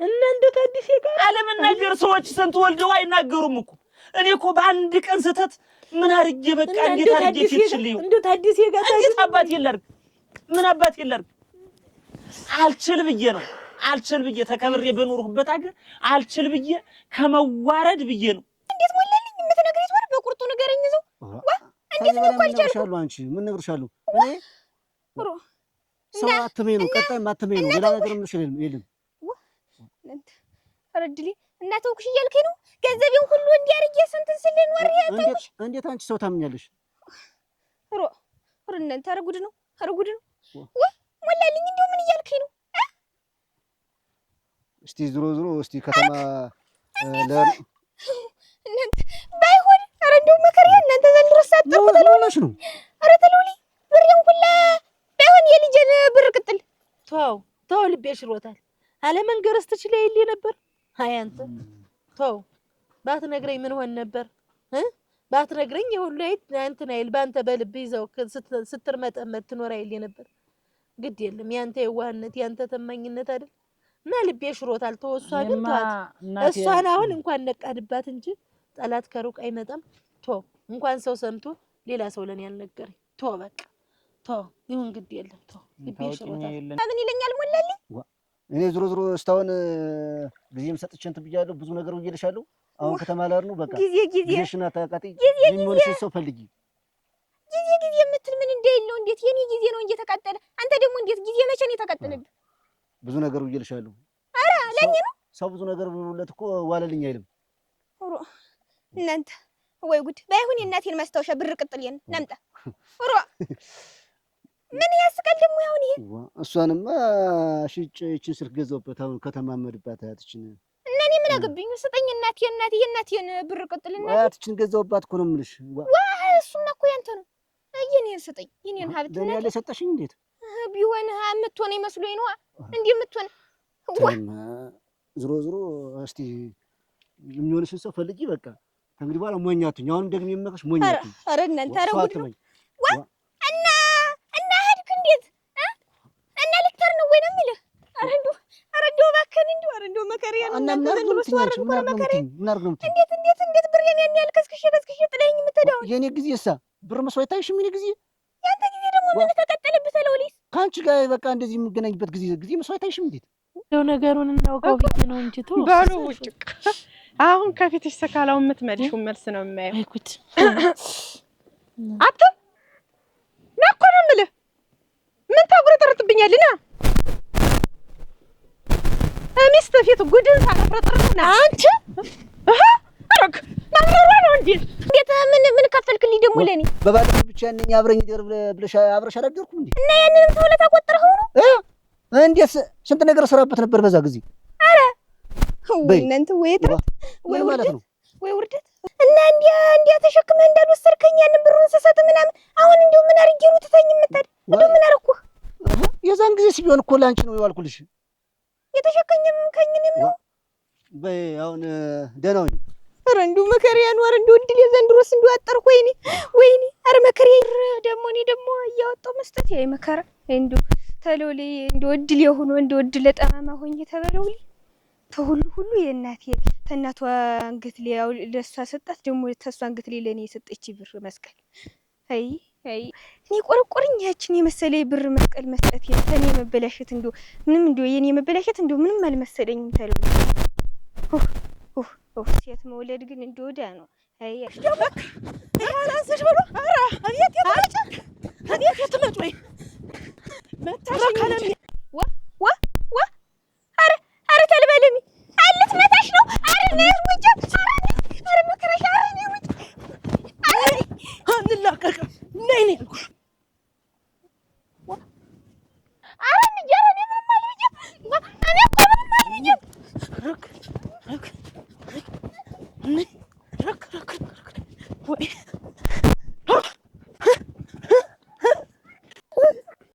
እና እንደው ታዲስ ጋር አለመናገር ሰዎች ስንት ወልደው አይናገሩም እኮ። እኔ እኮ በአንድ ቀን ስተት ምን አድርጌ በቃ እንዴት አድርጌ ትችልኝ? እንደው ታዲስ ጋር እንዴት አባት ይላርግ ምን አባት ይላርግ? አልችል ብዬ ነው አልችል ብዬ ተከብሬ በኖርኩበት ሀገር አልችል ብዬ ከመዋረድ ብዬ ነው። እንዴት ሞላልኝ የምትነግረኝ ወር በቁርጡ ንገረኝ። ይዘው እንዴት ነው እኮ አልቻልኩም። አንቺ ምን ነግርሻለሁ? እኔ ሰው አትመኝ ነው ቀጣይ አትመኝ ነው ሌላ ነገር ምንሽ የለም። ረድሊ እና ተውኩሽ እያልከኝ ነው? ገንዘቤን ሁሉ እንዲያርጌ ስንትን ስልን ወር ያተውሽ እንዴት አንቺ ሰው ታምኛለሽ? እናንተ ኧረ ጉድ ነው ኧረ ጉድ ነው። ሞላልኝ እንደው ምን እያልከኝ ነው? እስቲ ዞሮ እስቲ ከተማ እናንተ ባይሆን ኧረ እንደው መከሪያ እናንተ ዘንድሮ ሳጠቁ ተለውለሽ ነው። ኧረ ተለውሊ ብሬን ሁላ ባይሆን የልጄን ብር ቅጥል ተው ልቤ ሽሮታል። አለመንገርስ ትችለይልኝ ነበር። አይ አንተ ተው ባትነግረኝ ምን ሆነ ነበር? ባትነግረኝ ይሁሉ እንትን አይል ባንተ በልብ ይዘው ስትርመጠመጥ ትኖር አይል ነበር። ግድ የለም ያንተ የዋህነት ያንተ ተማኝነት አይደል እና ልቤ ሽሮታል። ተወሷ ግን ተዋት። እሷን አሁን እንኳን ነቃድባት እንጂ ጠላት ከሩቅ አይመጣም። እንኳን ሰው ሰምቶ ሌላ ሰው ለኔ ያልነገረኝ በቃ ይሁን ግድ የለም ልቤ ሽሮታል። ምን ይለኛል ሞላልኝ? እኔ ዞሮ እስታውን ጊዜም ሰጥቼ እንትን ብያለሁ። ብዙ ነገር ብዬልሻለሁ። አሁን ከተማ ላር ነው በቃ ጊዜሽና ታቃጢ የሚሆንሽ ሰው ፈልጊ። ጊዜ የምትል ምን እንደሌለው እንዴት የኔ ጊዜ ነው እንጂ ተቃጠለ። አንተ ደግሞ እንዴት ጊዜ መቼ ነው የተቃጠለብህ? ብዙ ነገር ብዬልሻለሁ። ኧረ ለኔ ነው ሰው ብዙ ነገር ብሎለት እኮ ዋለልኝ አይልም። እናንተ ወይ ጉድ! ባይሆን የእናቴን ማስታወሻ ብር ቅጥልየን ናምጣ። ምን ያስቀል ደግሞ ያሁን ይሄ እሷንማ ሽጬ እቺን ስልክ ገዛሁበት። አሁን ከተማመድባት አያትችን እና እኔ ምን አገባኝ? ስጠኝ የእናቴን ብር ቅጥልና አያትችን ገዛሁባት እኮ ነው የምልሽ። እሱማ እኮ ያንተ ነው። የኔን ስጠኝ የኔን ሀብት ለኔ ያለ ሰጠሽኝ። እንዴት ቢሆን የምትሆነ መስሎኝ ነው እንዴ የምትሆነ ዞሮ እስቲ የሚሆንሽን ሰው ፈልጊ። በቃ ከእንግዲህ በኋላ ሞኛቱኝ። አሁን ደግሞ የምመክርሽ ሞኛቱኝ። ኧረ እናንተ ኧረ ጉድ ነው እና ሄድክ እንዴት እና ልትር ነው ወይ ነው የሚልህ? ኧረ እንደው እባክህን እንደው መከሪያ ነው እናንተ ዘንድ መስዋዕት ነው መከሪያ። እንዴት ብሬን ያን ያህል ከስክሼ ጥለኸኝ የምትሄደው? የኔ ጊዜሳ ብር መስዋዕት አይታይሽም? የኔ ጊዜ ያንተ ጊዜ ደግሞ ምን ተቀጠለብህ? ተለውሊስ ከአንቺ ጋር በቃ እንደዚህ የምገናኝበት ጊዜ መስዋዕት አይታይሽም? እንዴት እንደው ነገሩን እናውቀው ብዬ ነው እንጂ ተው ባሉ ውጭቅ አሁን ከፊትሽ ሰካላው የምትመልሺው መልስ ነው የማየው። አይ ጉድ አት ናኮ ነው የምልህ። ምን ታጉረጠርጥብኛልና ሚስት ፊት ጉድን ታረጥርጥና አንቺ አረክ ማምረሯ ነው እንዴ? እንዴት ምን ከፈልክልኝ ደግሞ ለኔ? በባለፈው ብቻ ያንኛ አብረኝ ደር ብለሽ አብረሽ አላደርኩም እንዴ? እና ያንንም ተውለታ ቆጥረኸው ነው? እንዴት ስንት ነገር ሰራበት ነበር በዛ ጊዜ። አረ እናንተ ወይ እጥረት ወይ ማለት ነው ወይ ውርደት። እና እንዲያ ተሸክመህ እንዳልወሰድከኝ ያንን ብሩን ስሰጥ ምናምን አሁን እንደው ምን አድርጌ ነው ትተኝ የምታድ? እንደው ምን አደረኩህ? የዛን ጊዜ ሲሆን እኮ ላንቺ ነው የዋልኩልሽ። የተሸከኝም ከኝንም ነው። በይ አሁን ደህና ሁኚ። ኧረ እንደው መከሪያ ነው። ኧረ እንደው እድል የዘንድሮስ እንደው አጠርኩ። ወይኔ ኧረ መከሪያ ደግሞ እኔ ደግሞ እያወጣሁ መስጠት ያይ መከራ እንደው ተሎሌ እንደው እድል የሆነ እንደው እድል ለጠማማ ሆኜ ተበለውልኝ ተሁሉ የእናቴ ተናቷ አንገት ላይ ያው ለሷ ሰጣት ደግሞ ተሷ አንገት ላይ ለኔ የሰጠች ብር መስቀል። አይ እኔ ቆርቆርኝ ያችን የመሰለ ብር መስቀል መስጠት የኔ መበላሸት እንደው ምንም እንደው የኔ መበላሸት እንደው ምንም አልመሰለኝም። ተሎሌ ሴት መውለድ ግን እንደው ወዳ ነው። አይ ደበክ ያላንሰሽ ብሎ ኧረ አቤት የተመጨ አቤት የተመጨ ወይ መታረከለም ዋ ኧረ ተልበለሚ አለት መታሽ ነው። ኧረ ነይ ውጭ ኧረ መከራሽ ኧረ ነይ ውጭ አንላቀቅ ነይ ነይ አልኩሽ። ኧረ ንጀራ ነይ ምንም አልብኝም እኔ እኮ ምንም አልብኝም። ረክ ወይ